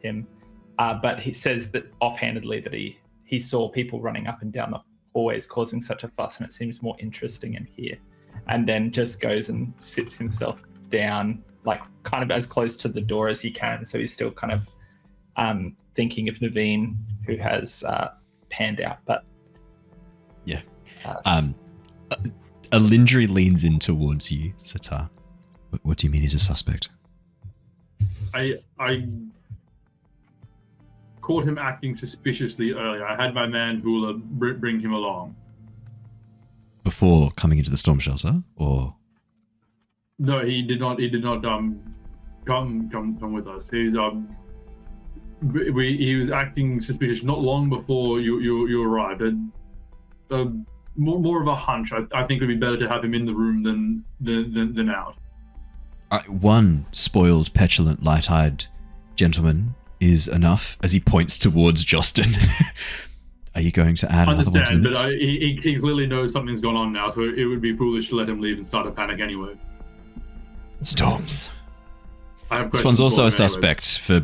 him. But he says that offhandedly that he saw people running up and down the hallways causing such a fuss, and it seems more interesting in here. And then just goes and sits himself down, like kind of as close to the door as he can. So he's still kind of thinking of Neivien, who has panned out. But yeah. Alindri leans in towards you, Ztar. What do you mean he's a suspect? I caught him acting suspiciously earlier. I had my man Hula bring him along. Before coming into the storm shelter, or? No, he did not. He did not come with us. He was acting suspicious not long before you arrived. More of a hunch. I think it would be better to have him in the room than out. One spoiled, petulant, light-eyed gentleman is enough, as he points towards Justin. Are you going to add another one to the mix? But he clearly knows something's gone on now, so it would be foolish to let him leave and start a panic anyway. Storms. This one's also a suspect for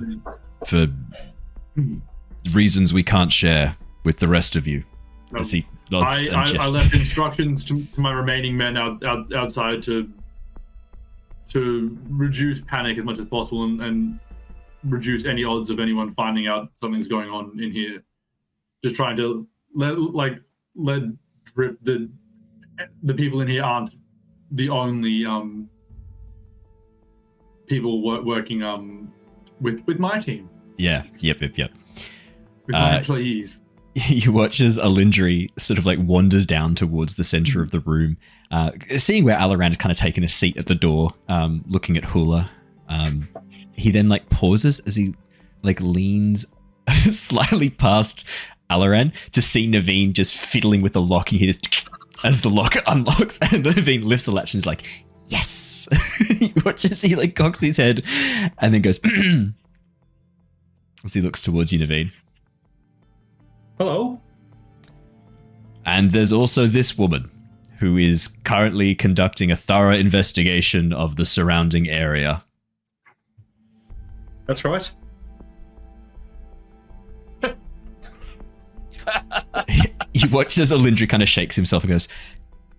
reasons we can't share with the rest of you. No. As he nods and gestures. I left instructions to my remaining men outside to reduce panic as much as possible and reduce any odds of anyone finding out something's going on in here. Just trying to let drip the people in here aren't the only people working with my team. Yeah. Yep. With my employees. You watch as Alindri sort of like wanders down towards the center of the room, seeing where Alaran has kind of taken a seat at the door, looking at Hula. He then like pauses as he like leans slightly past Alaran to see Neivien just fiddling with the lock, and he just as the lock unlocks, and Neivien lifts the latch and is like, yes. You watch as he like cocks his head and then goes as he looks towards you, Neivien. Hello. And there's also this woman who is currently conducting a thorough investigation of the surrounding area. That's right. You watch as Alindri kind of shakes himself and goes,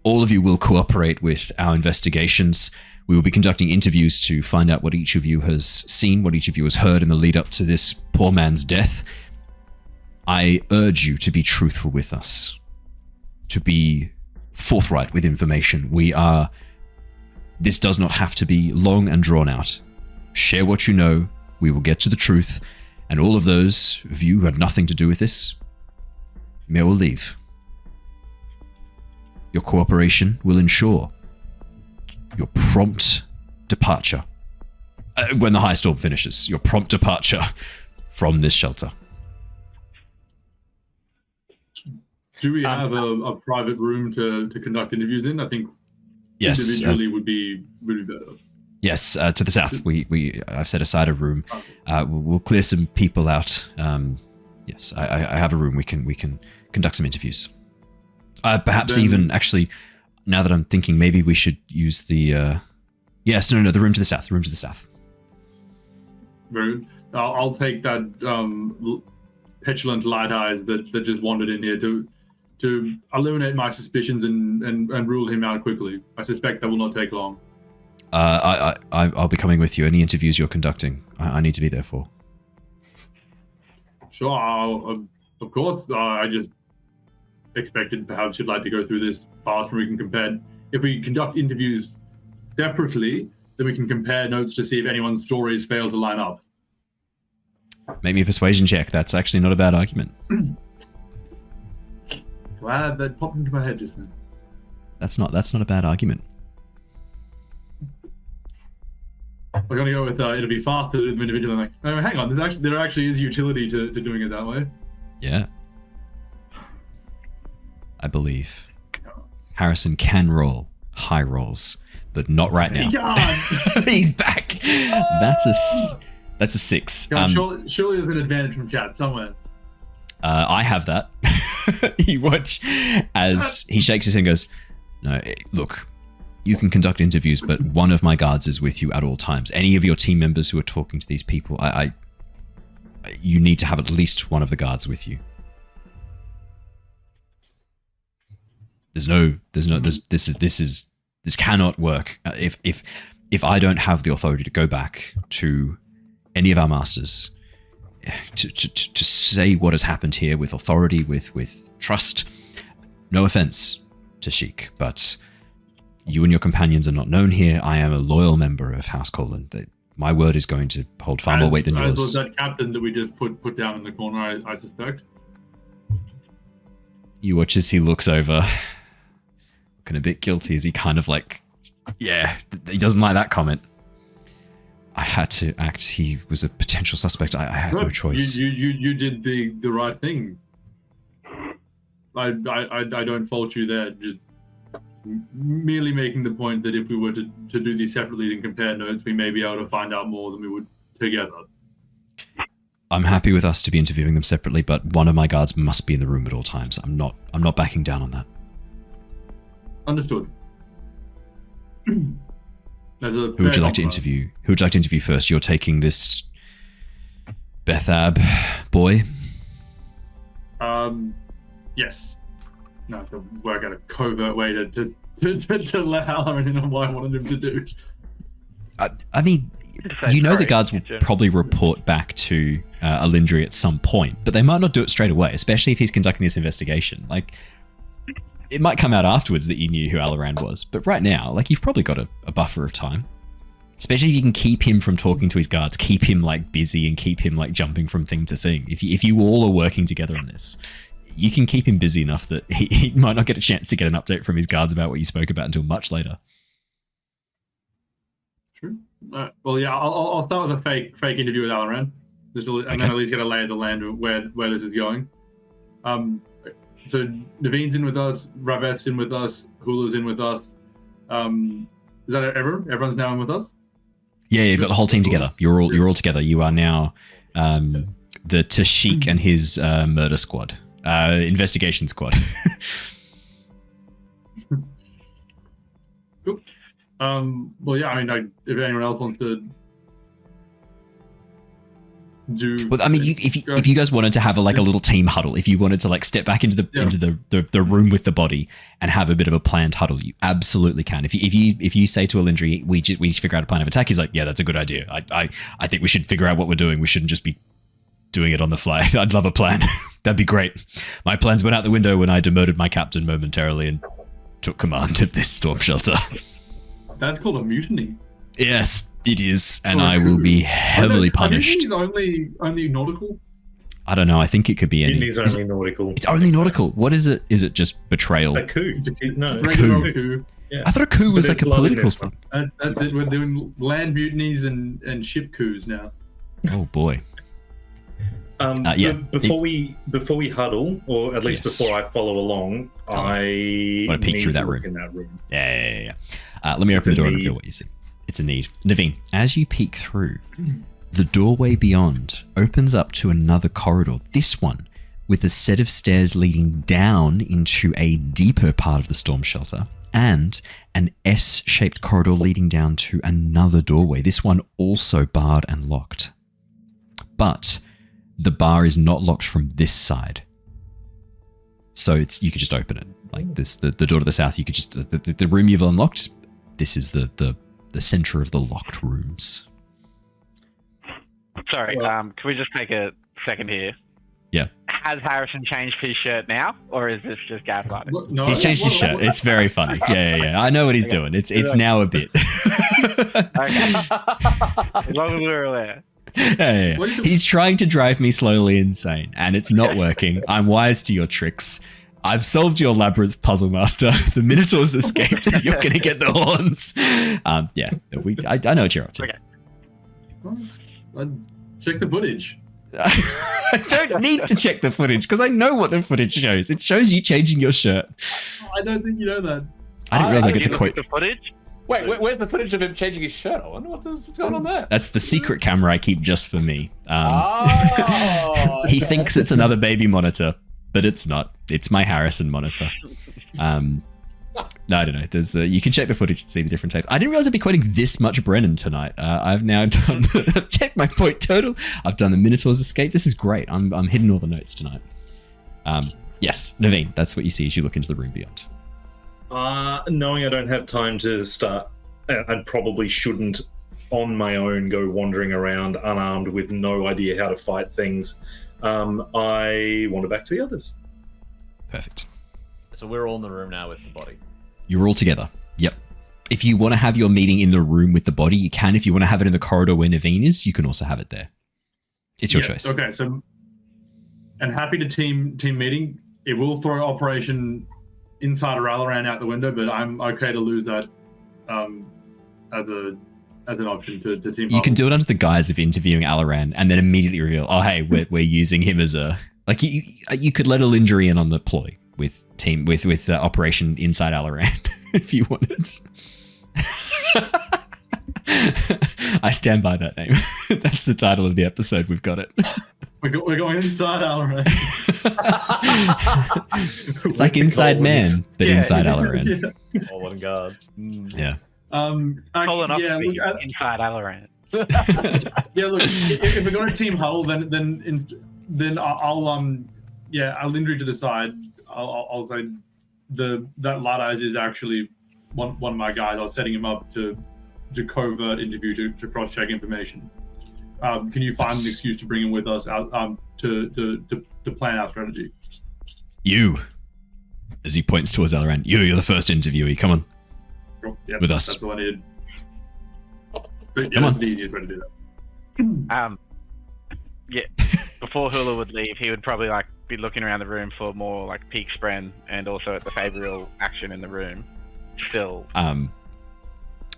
all of you will cooperate with our investigations. We will be conducting interviews to find out what each of you has seen, what each of you has heard in the lead up to this poor man's death. I urge you to be truthful with us, to be forthright with information. This does not have to be long and drawn out. Share what you know, we will get to the truth, and all of those of you who had nothing to do with this, may all leave. Your cooperation will ensure your prompt departure. When the Highstorm finishes, your prompt departure from this shelter. Do we have a private room to conduct interviews in? I think yes, individually would be better. Yes, to the south. I've set aside a room. We'll clear some people out. Yes, I have a room. We can conduct some interviews. Perhaps then, even actually, now that I'm thinking, maybe we should use the. Yes, no, the room to the south. The room to the south. Very good. I'll take that petulant light eyes that just wandered in here to eliminate my suspicions and rule him out quickly. I suspect that will not take long. I'll be coming with you. Any interviews you're conducting, I need to be there for. Sure, of course. I just expected perhaps you'd like to go through this fast and we can compare. If we conduct interviews separately, then we can compare notes to see if anyone's stories fail to line up. Make me a persuasion check. That's actually not a bad argument. Glad that popped into my head just then. That's not a bad argument. We're gonna go with it'll be faster than individual. Like, oh, hang on, there actually is utility to doing it that way. Yeah, I believe Harrison can roll high rolls, but not right now. He's back. That's a 6. Surely there's an advantage from chat somewhere. I have that. You watch as he shakes his head and goes, "No, look. You can conduct interviews, but one of my guards is with you at all times. Any of your team members who are talking to these people, you need to have at least one of the guards with you. This cannot work. If I don't have the authority to go back to any of our masters to say what has happened here with authority, with trust. No offense to Sheik, but you and your companions are not known here. I am a loyal member of House Colin. My word is going to hold far more weight than yours. Was that captain that we just put down in the corner, I suspect. You watch as he looks over, looking a bit guilty as he kind of like, yeah, he doesn't like that comment. I had to act. He was a potential suspect. I had no choice. You did the right thing. I don't fault you there. Just merely making the point that if we were to do these separately and compare notes, we may be able to find out more than we would together. I'm happy with us to be interviewing them separately, but one of my guards must be in the room at all times. I'm not backing down on that. Understood. Who would you like to interview? Who would you like to interview first? You're taking this Bethab boy? Yes. No, I have to work out a covert way to let Alaran in on what I wanted him to do. I mean, you know the guards will probably report back to Alindri at some point, but they might not do it straight away, especially if he's conducting this investigation. Like, it might come out afterwards that you knew who Alaran was, but right now, like, you've probably got a buffer of time. Especially if you can keep him from talking to his guards, keep him like busy and keep him like jumping from thing to thing. If you all are working together on this, you can keep him busy enough that he might not get a chance to get an update from his guards about what you spoke about until much later. True. Well, yeah, I'll start with a fake interview with Alaran, and then at least get a lay of the land of where this is going. So Naivien's in with us, Rav-eth's in with us, Hula's in with us. Is that everyone's now in with us? Yeah, you've got the whole team together. You're all together. You are now the Tashik and his murder squad. Investigation squad. Cool. Well, yeah. I mean, if anyone else wants to do. Well, I mean, if you guys wanted to have a little team huddle, if you wanted to like step back into the room with the body and have a bit of a planned huddle, you absolutely can. If you say to Alindri, we figure out a plan of attack, he's like, yeah, that's a good idea. I think we should figure out what we're doing. We shouldn't just be doing it on the fly. I'd love a plan. That'd be great. My plans went out the window when I demoted my captain momentarily and took command of this storm shelter. That's called a mutiny. Yes, it is, and I will be heavily punished. Is only nautical? I don't know. I think it could be any. It is only nautical. It's only nautical. What is it? Is it just betrayal? A coup. No, A coup. Yeah. I thought a coup was like a political thing. That's it. We're doing land mutinies and ship coups now. Oh boy. Before we huddle, or at least before I follow along, I want to peek through that room. In that room. Yeah. Let me open the door and reveal what you see. It's a need. Neivien, as you peek through, the doorway beyond opens up to another corridor. This one with a set of stairs leading down into a deeper part of the storm shelter, and an S-shaped corridor leading down to another doorway. This one also barred and locked. But the bar is not locked from this side. So you could just open it. Like this, the door to the south, you could just, the room you've unlocked, this is the center of the locked rooms. Sorry, can we just take a second here? Yeah. Has Harrison changed his shirt now, or is this just gaslighting? No, He's changed his shirt. It's very funny. Yeah. I know what he's doing. It's now a bit. Okay. As long as we're aware. Yeah. He's trying to drive me slowly insane, and it's not working. I'm wise to your tricks. I've solved your labyrinth, puzzle master. The Minotaur's escaped. You're going to get the horns. I know what you're up to. Okay. Check the footage. I don't need to check the footage because I know what the footage shows. It shows you changing your shirt. I don't think you know that. I didn't realize I get to quote the footage. Wait, where's the footage of him changing his shirt? I wonder what's going on there. That's the secret camera I keep just for me. He thinks it's another baby monitor, but it's not. It's my Harrison monitor. No, I don't know. There's you can check the footage to see the different tapes. I didn't realize I'd be quoting this much Brennan tonight. I've now done check my point total. I've done the Minotaur's escape. This is great. I'm hitting all the notes tonight. Yes, Neivien, that's what you see as you look into the room beyond. Knowing I don't have time to start, and probably shouldn't on my own go wandering around unarmed with no idea how to fight things, I wander back to the others. Perfect. So we're all in the room now with the body. You're all together. Yep. If you want to have your meeting in the room with the body, you can. If you want to have it in the corridor where Neivien is, you can also have it there. It's your choice. Okay, so and happy to team meeting. It will throw Operation Inside of Alaran out the window, but I'm okay to lose that as an option to team. You can do it under the guise of interviewing Alaran and then immediately reveal, oh hey, we're using him as a like you could let Alindri in on the ploy with Operation Inside Alaran if you wanted. I stand by that name. That's the title of the episode. We've got it. We're going inside Alaran. It's like Inside Man, but inside Alaran. Yeah. All on guards. Yeah. Inside Alaran. Yeah, look, if we're going to team huddle, then I'll Alindri to the side. I'll say that Ladies is actually one of my guys. I was setting him up to covert interview to cross check information. Can you find an excuse to bring him with us out to plan our strategy? You, as he points towards Alaran, you're the first interviewee. Come on, with us. That's all I needed. But yeah, that's the easiest way to do that. Yeah. Before Hula would leave, he would probably be looking around the room for more peak spren and also at the favorable action in the room. Still.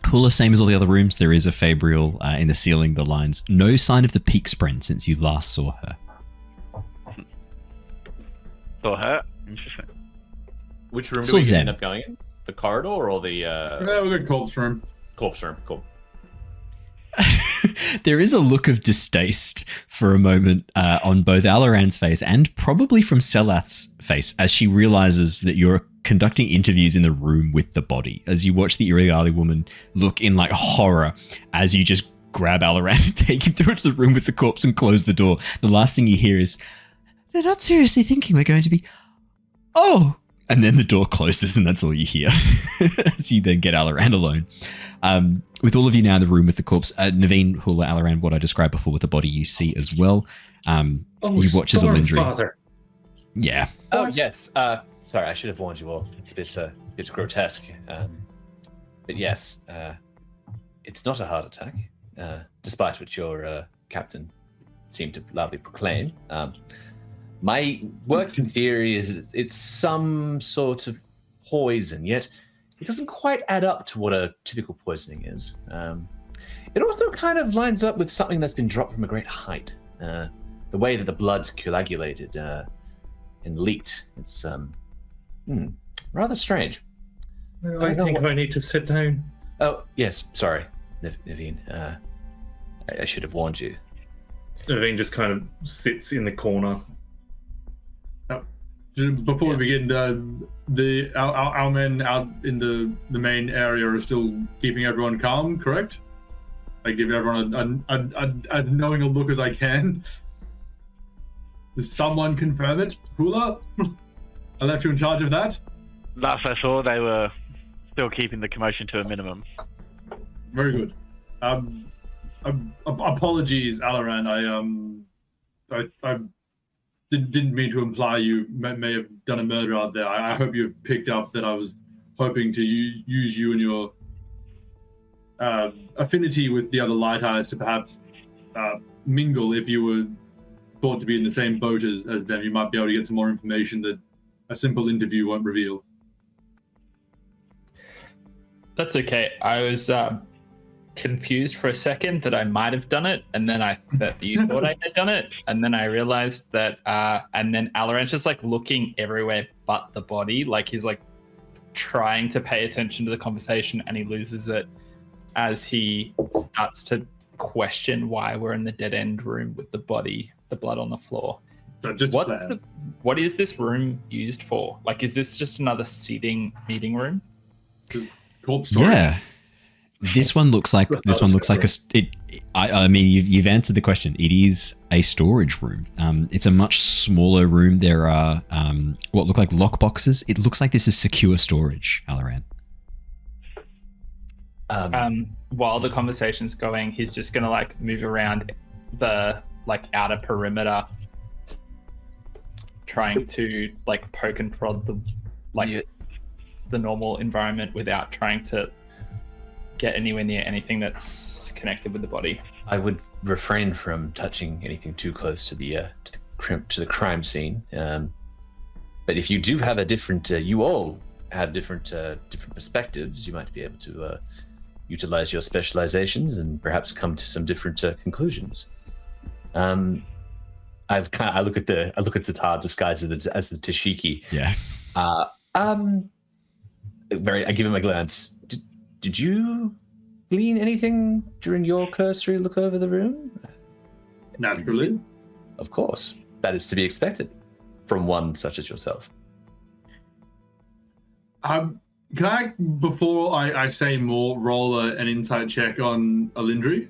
Hula, same as all the other rooms, there is a Fabrial in the ceiling, the lines. No sign of the peak spren since you last saw her. Saw her? Interesting. Which room do we end up going in? The corridor or the... we'll go corpse room. Corpse room, cool. There is a look of distaste for a moment on both Alaran's face and probably from Selath's face as she realizes that you're conducting interviews in the room with the body. As you watch the Iriali woman look in horror as you just grab Alaran and take him through to the room with the corpse and close the door. The last thing you hear is, "They're not seriously thinking we're going to be... Oh, And then the door closes and that's all you hear. So you then get Alaran alone. With all of you now in the room with the corpse, Neivien, Hula, Alaran, what I described before with the body you see as well. You watch as Elindri. Father. Yeah. Oh, yes. Sorry, I should have warned you all. It's a bit grotesque. But yes, it's not a heart attack, despite what your captain seemed to loudly proclaim. My working theory is it's some sort of poison, yet it doesn't quite add up to what a typical poisoning is. It also kind of lines up with something that's been dropped from a great height. The way that the blood's coagulated and leaked. It's rather strange. I think I need to sit down. Oh, yes, sorry, Neivien. I should have warned you. Neivien just kind of sits in the corner. Before we begin, our men out in the main area are still keeping everyone calm, correct? I give everyone as knowing a look as I can. Does someone confirm it? Hula? I left you in charge of that? Last I saw, they were still keeping the commotion to a minimum. Very good. Apologies, Alaran. I didn't mean to imply you may have done a murder out there. I hope you've picked up that I was hoping to use you and your affinity with the other Light Eyes to perhaps mingle. If you were thought to be in the same boat as them, you might be able to get some more information that a simple interview won't reveal. That's okay. I was confused for a second that I might have done it, and then that you thought I had done it, and then I realized that, and then Alaran's just like looking everywhere but the body, like he's like trying to pay attention to the conversation, and he loses it as he starts to question why we're in the dead end room with the body, the blood on the floor. So just what is this room used for? Like, is this just another sitting meeting room? Corpse storage. Yeah. This one looks like I mean, you've answered the question. It is a storage room. It's a much smaller room. There are what look like lock boxes. It looks like this is secure storage, Alaran. While the conversation's going, he's just gonna like move around the like outer perimeter, trying to like poke and prod the normal environment without trying to get anywhere near anything that's connected with the body. I would refrain from touching anything too close to the crime scene. But if you do have a different, you all have different perspectives, you might be able to utilize your specializations and perhaps come to some different conclusions. I look at Ztar disguised as the Tashiki. Yeah. I give him a glance. Did you glean anything during your cursory look over the room? Naturally. Of course. That is to be expected from one such as yourself. Can I, before I say more, roll an insight check on Elindri?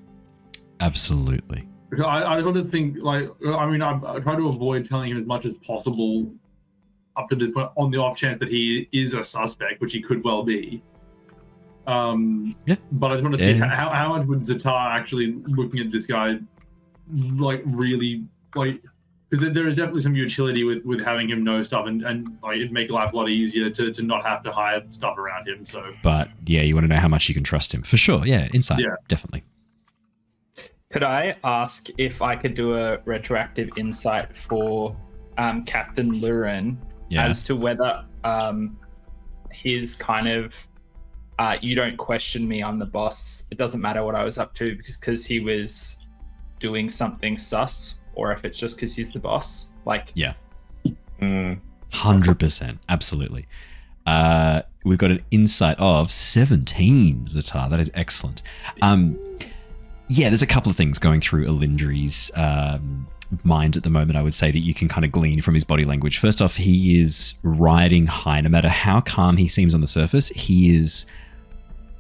Absolutely. Because I just want to think, I try to avoid telling him as much as possible up to this point on the off chance that he is a suspect, which he could well be. Yeah. But I just want to see how much would Ztar actually, looking at this guy, really, because there is definitely some utility with having him know stuff and it'd make life a lot easier to not have to hide stuff around him. So, but yeah, you want to know how much you can trust him for sure. Yeah, insight, definitely. Could I ask if I could do a retroactive insight for Captain Lurin as to whether his kind of you don't question me, I'm the boss, it doesn't matter what I was up to because he was doing something sus, or if it's just because he's the boss? 100%, absolutely. We've got an insight of 17, Ztar. That is excellent. There's a couple of things going through Elindri's mind at the moment, I would say, that you can kind of glean from his body language. First off, he is riding high. No matter how calm he seems on the surface, he is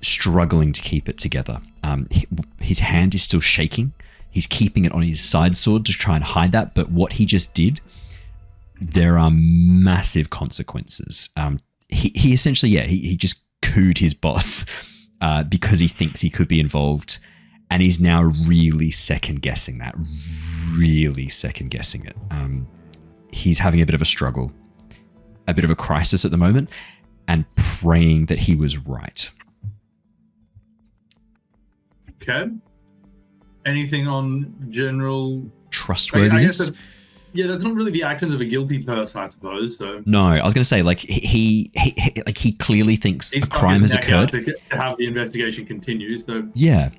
struggling to keep it together. His hand is still shaking. He's keeping it on his side sword to try and hide that, but what he just did there are massive consequences. He essentially, he just cooed his boss because he thinks he could be involved, and he's now really second guessing it. He's having a bit of a struggle, a bit of a crisis at the moment, and praying that he was right. Okay. Anything on general Trustworthiness? I guess that's not really the actions of a guilty person, I suppose. So no, I was going to say, like, he clearly thinks a crime has occurred. To have the investigation continue. So yeah.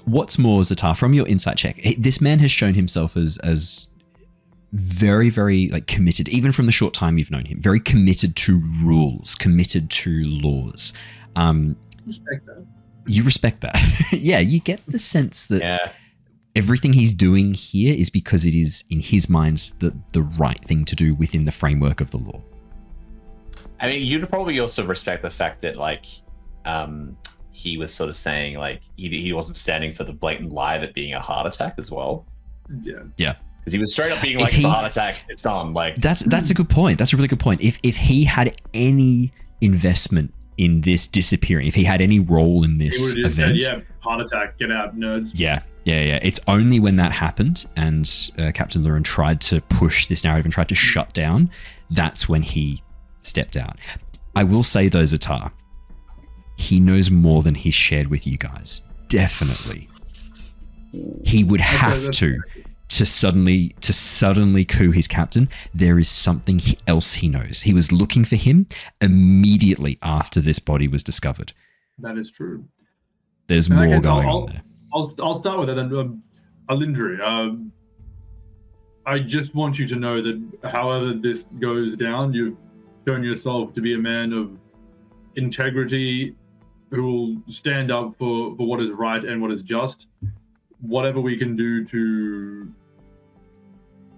What's more, Ztar, from your insight check, this man has shown himself as very, very like committed, even from the short time you've known him. Very committed to rules, committed to laws. Respect that. You respect that. Yeah, you get the sense that everything he's doing here is because it is, in his mind, the right thing to do within the framework of the law. I mean, you'd probably also respect the fact that, like, he was sort of saying, like, he wasn't standing for the blatant lie of it being a heart attack as well. Yeah. Yeah. Because he was straight up being like, it's a heart attack, it's done. Like, that's a good point. That's a really good point. If he had any investment in this disappearing, if he had any role in this he would have just event, said, heart attack, get out, nerds. Yeah. It's only when that happened and Captain Alaran tried to push this narrative and tried to shut down, that's when he stepped out. I will say, though, Ztar, he knows more than he's shared with you guys. Definitely. He would have to suddenly coup his captain. There is something else he knows. He was looking for him immediately after this body was discovered. That is true. There's more going on there. I'll start with that. And Alindri, I just want you to know that however this goes down, you've shown yourself to be a man of integrity who will stand up for what is right and what is just. Whatever we can do to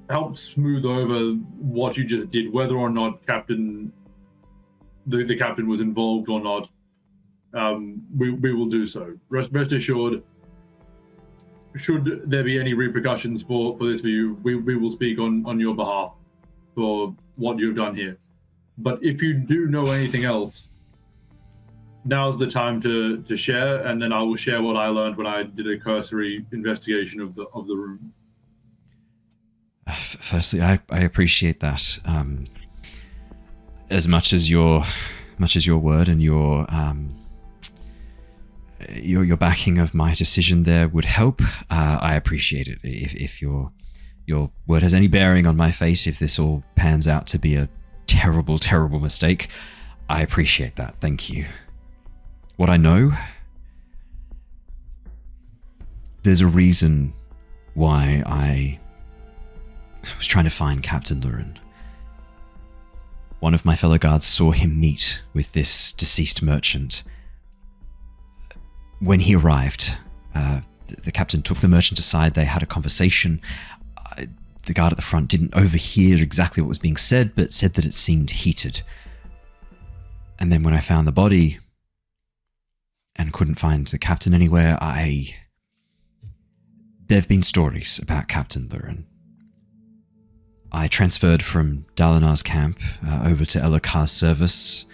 help smooth over what you just did, whether or not the captain was involved or not, we will do so. Rest assured, should there be any repercussions for this for you, we will speak on your behalf for what you've done here. But if you do know anything else, now's the time to share, and then I will share what I learned when I did a cursory investigation of the room. Firstly, I appreciate that. As much as your word and your backing of my decision there would help, I appreciate it. If your word has any bearing on my fate, if this all pans out to be a terrible, terrible mistake, I appreciate that. Thank you. What I know, there's a reason why I was trying to find Captain Alaran. One of my fellow guards saw him meet with this deceased merchant. When he arrived, the captain took the merchant aside. They had a conversation. The guard at the front didn't overhear exactly what was being said, but said that it seemed heated. And then when I found the body and couldn't find the captain anywhere, there have been stories about Captain Alaran. I transferred from Dalinar's camp over to Elakar's service.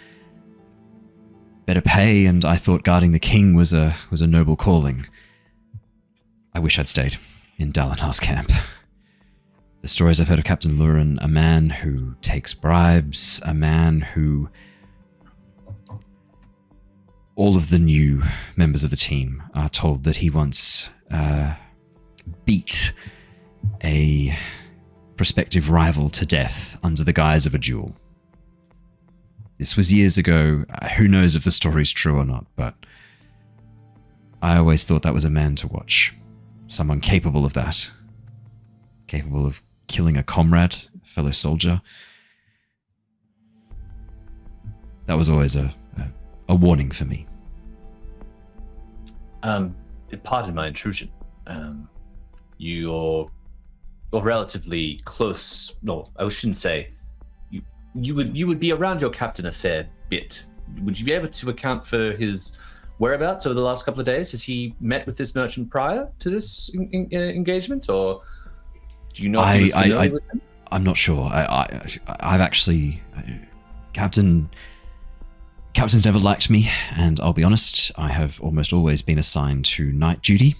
Better pay, and I thought guarding the king was a noble calling. I wish I'd stayed in Dalinar's camp. The stories I've heard of Captain Alaran, a man who takes bribes, a man who... All of the new members of the team are told that he once beat a prospective rival to death under the guise of a duel. This was years ago. Who knows if the story's true or not, but I always thought that was a man to watch. Someone capable of that. Capable of killing a comrade, a fellow soldier. That was always a warning for me. Pardon my intrusion. You're relatively close. No, I shouldn't say. You would be around your captain a fair bit. Would you be able to account for his whereabouts over the last couple of days? Has he met with this merchant prior to this engagement, or do you know if he was familiar with him? I'm not sure. I've actually... Captain's never liked me, and I'll be honest, I have almost always been assigned to night duty,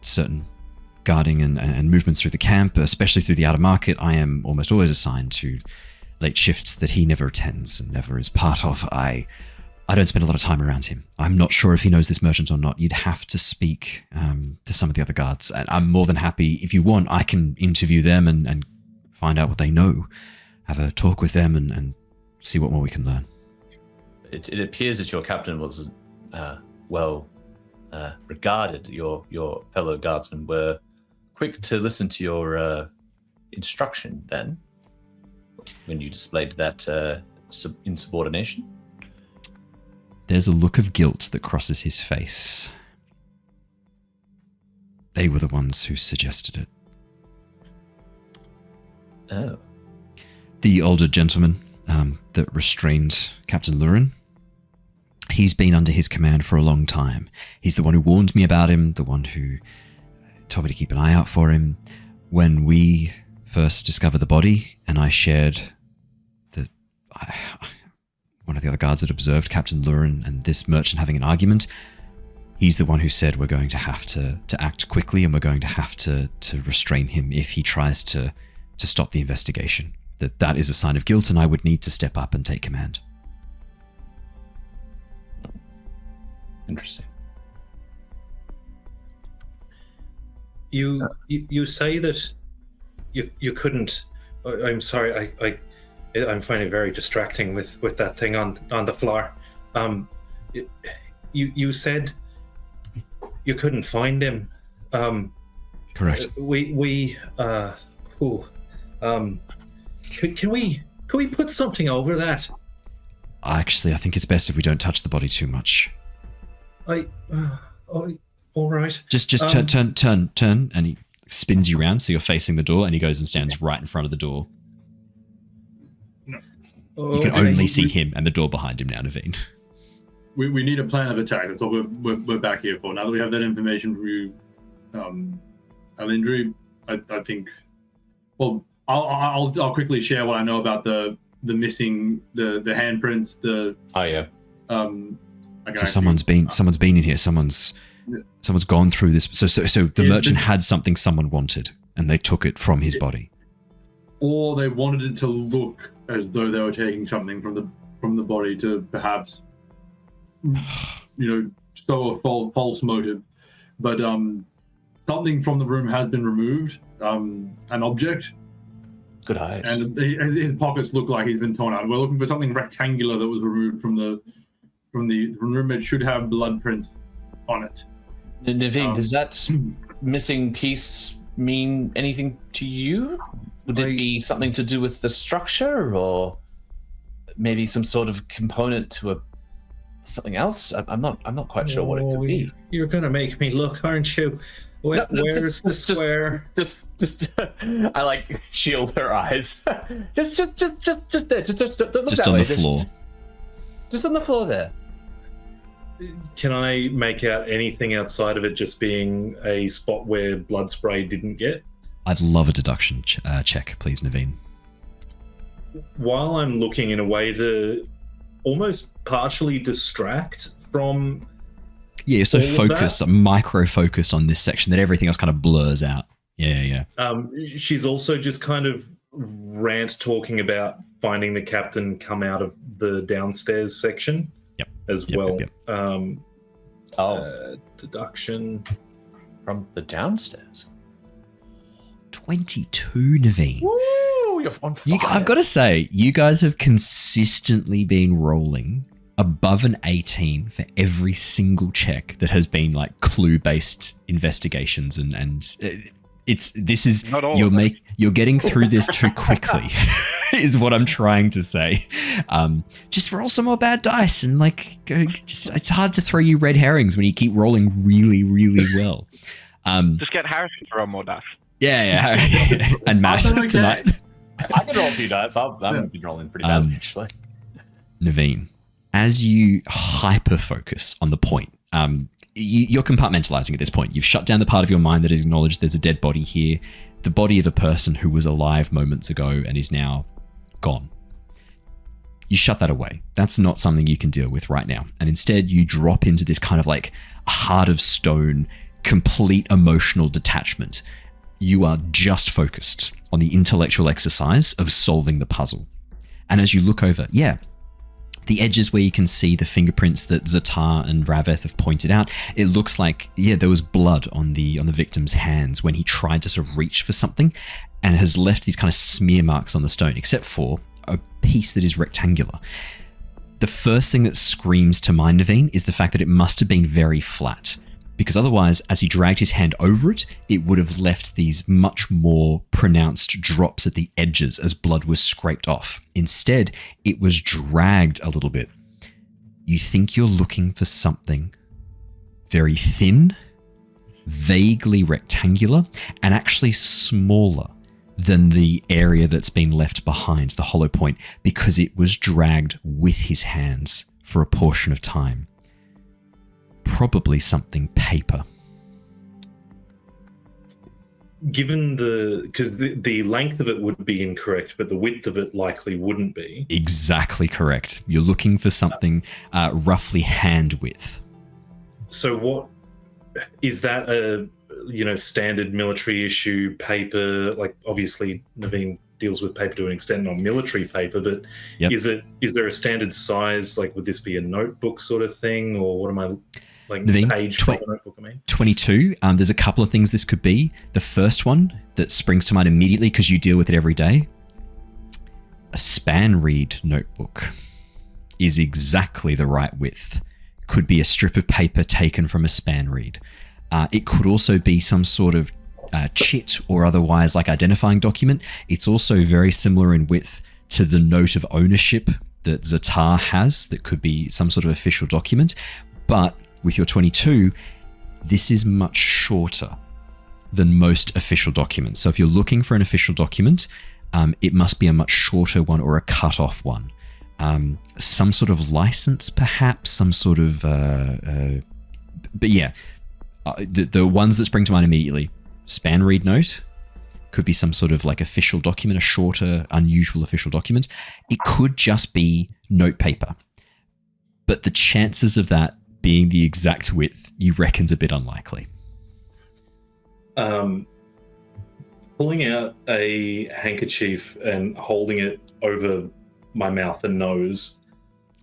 certain guarding and movements through the camp, especially through the outer market. I am almost always assigned to late shifts that he never attends and never is part of. I don't spend a lot of time around him. I'm not sure if he knows this merchant or not. You'd have to speak to some of the other guards, and I'm more than happy, if you want, I can interview them and find out what they know, have a talk with them and see what more we can learn. It appears that your captain was well regarded. Your fellow guardsmen were quick to listen to your instruction then, when you displayed that insubordination. There's a look of guilt that crosses his face. They were the ones who suggested it. Oh. The older gentleman that restrained Captain Lurin, he's been under his command for a long time. He's the one who warned me about him, the one who told me to keep an eye out for him. When we first discovered the body, and I shared that one of the other guards had observed Captain Lurin and this merchant having an argument, he's the one who said we're going to have to act quickly, and we're going to have to restrain him if he tries to stop the investigation. That is a sign of guilt, and I would need to step up and take command. Interesting. You say that you couldn't. I'm sorry. I'm finding it very distracting with that thing on the floor. You said you couldn't find him. Correct. Can we put something over that? Actually, I think it's best if we don't touch the body too much. All right. Just turn, and he spins you around so you're facing the door, and he goes and stands right in front of the door. You can only see him and the door behind him now, Neivien. We need a plan of attack. That's what we're back here for. Now that we have that information from you, Alindri, I think. Well, I'll quickly share what I know about the missing the handprints. So someone's been in here. Someone's gone through this. So the merchant had something someone wanted, and they took it from his body. Or they wanted it to look as though they were taking something from the body to perhaps, show a false motive. But something from the room has been removed, an object. Good eyes. And his pockets look like he's been torn out. We're looking for something rectangular that was removed from the room. It should have blood prints on it. Neivien, does that missing piece mean anything to you? Would it be something to do with the structure, or maybe some sort of component to something else? I'm not quite sure what it could be. You're gonna make me look, aren't you? Where's the square? Just I like shield her eyes. just there. Just look just that on way. The floor. Just on the floor there. Can I make out anything outside of it just being a spot where blood spray didn't get? I'd love a deduction check, please, Neivien. While I'm looking in a way to almost partially distract from... Yeah, so focus, micro-focus on this section that everything else kind of blurs out. Yeah. She's also just kind of rant talking about finding the captain come out of the downstairs section. Well. Deduction from the downstairs. 22, Neivien. Woo, you're on fire. I've got to say, you guys have consistently been rolling above an 18 for every single check that has been like clue-based investigations, and you're getting through this too quickly. Is what I'm trying to say. Just roll some more bad dice and it's hard to throw you red herrings when you keep rolling really, really well. Just get Harrison to roll more dice. Yeah. And Matt tonight. I can roll a few dice. I'm been rolling pretty bad actually. Neivien, as you hyper focus on the point, you're compartmentalizing at this point. You've shut down the part of your mind that has acknowledged there's a dead body here, the body of a person who was alive moments ago and is now gone. You shut that away. That's not something you can deal with right now. And instead, you drop into this kind of like heart of stone, complete emotional detachment. You are just focused on the intellectual exercise of solving the puzzle. And as you look over, the edges where you can see the fingerprints that Ztar and Rav-eth have pointed out, it looks like, there was blood on the victim's hands when he tried to sort of reach for something and has left these kind of smear marks on the stone, except for a piece that is rectangular. The first thing that screams to mind, Neivien, is the fact that it must have been very flat, because otherwise, as he dragged his hand over it, it would have left these much more pronounced drops at the edges as blood was scraped off. Instead, it was dragged a little bit. You think you're looking for something very thin, vaguely rectangular, and actually smaller than the area that's been left behind, the hollow point, because it was dragged with his hands for a portion of time. Probably something paper. Given because the length of it would be incorrect, but the width of it likely wouldn't be. Exactly correct. You're looking for something roughly hand width. So what is that a standard military issue paper? Like obviously Neivien deals with paper to an extent, not military paper, but is there a standard size? Like would this be a notebook sort of thing, or what am I like Neivien, page for a notebook? I mean 22. There's a couple of things this could be. The first one that springs to mind immediately because you deal with it every day, a span read notebook is exactly the right width. Could be a strip of paper taken from a span read. It could also be some sort of chit or otherwise like identifying document. It's also very similar in width to the note of ownership that Ztar has that could be some sort of official document. But with your 22, this is much shorter than most official documents. So if you're looking for an official document, it must be a much shorter one or a cut-off one. Some sort of license, perhaps, some sort of... but yeah, the ones that spring to mind immediately, span read note, could be some sort of like official document, a shorter, unusual official document. It could just be note paper. But the chances of that being the exact width, you reckon's a bit unlikely. Pulling out a handkerchief and holding it over my mouth and nose.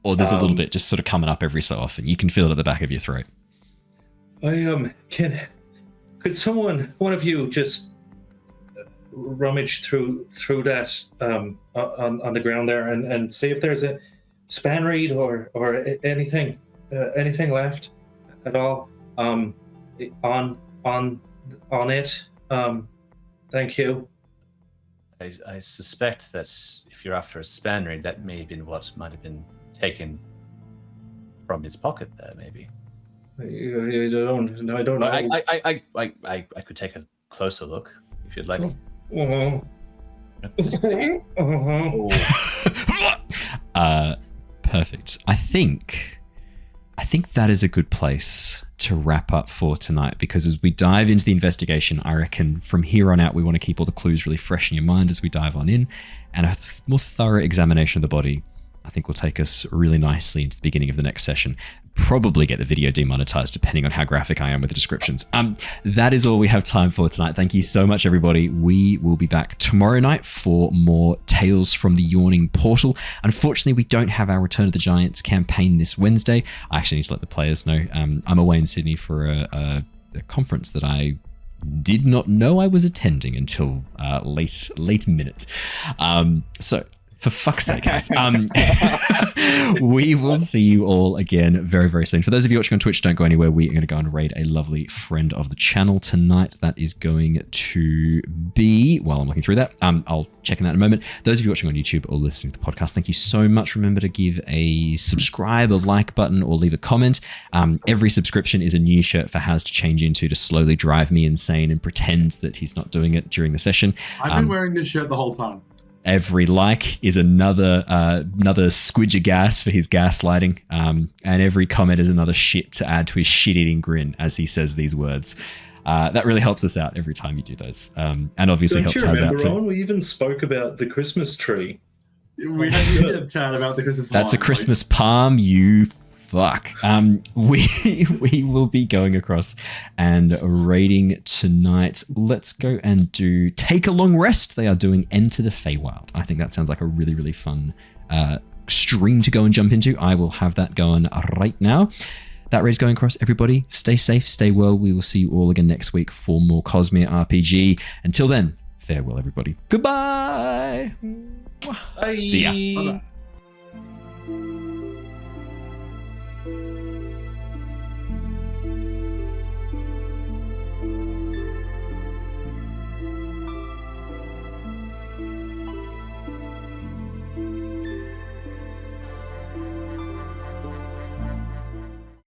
Or there's a little bit just sort of coming up every so often. You can feel it at the back of your throat. Could one of you just rummage through that on the ground there and see if there's a span read or anything left at all on it. Thank you. I suspect that if you're after a span read, that may have been what might have been taken from his pocket there, maybe. I don't know. I could take a closer look if you'd like. Perfect. I think that is a good place to wrap up for tonight, because as we dive into the investigation, I reckon from here on out we want to keep all the clues really fresh in your mind as we dive on in, and a more thorough examination of the body I think will take us really nicely into the beginning of the next session. Probably get the video demonetized depending on how graphic I am with the descriptions. That is all we have time for tonight. Thank you so much, everybody. We will be back tomorrow night for more Tales from the Yawning Portal. Unfortunately, we don't have our Return of the Giants campaign this Wednesday. I actually need to let the players know. I'm away in Sydney for a conference that I did not know I was attending until late minute. So for fuck's sake, guys. We will see you all again very, very soon. For those of you watching on Twitch, don't go anywhere. We are going to go and raid a lovely friend of the channel tonight. That is going to be, while I'm looking through that, I'll check in that in a moment. Those of you watching on YouTube or listening to the podcast, thank you so much. Remember to give a subscribe, a like button, or leave a comment. Every subscription is a new shirt for Haz to change into to slowly drive me insane and pretend that he's not doing it during the session. I've been wearing this shirt the whole time. Every like is another squidge of gas for his gaslighting, and every comment is another shit to add to his shit-eating grin as he says these words. That really helps us out every time you do those, and obviously Don't helps you Taz remember, out too. Owen? We even spoke about the Christmas tree. We had a chat about the Christmas. That's a wine, Christmas palm, you fuck. We will be going across and raiding tonight. Let's go and do Take a Long Rest. They are doing Enter the Feywild. I think that sounds like a really, really fun stream to go and jump into. I will have that going right now. That raid's going across. Everybody, stay safe, stay well. We will see you all again next week for more Cosmere RPG. Until then, farewell, everybody. Goodbye. Bye. See ya. Bye-bye.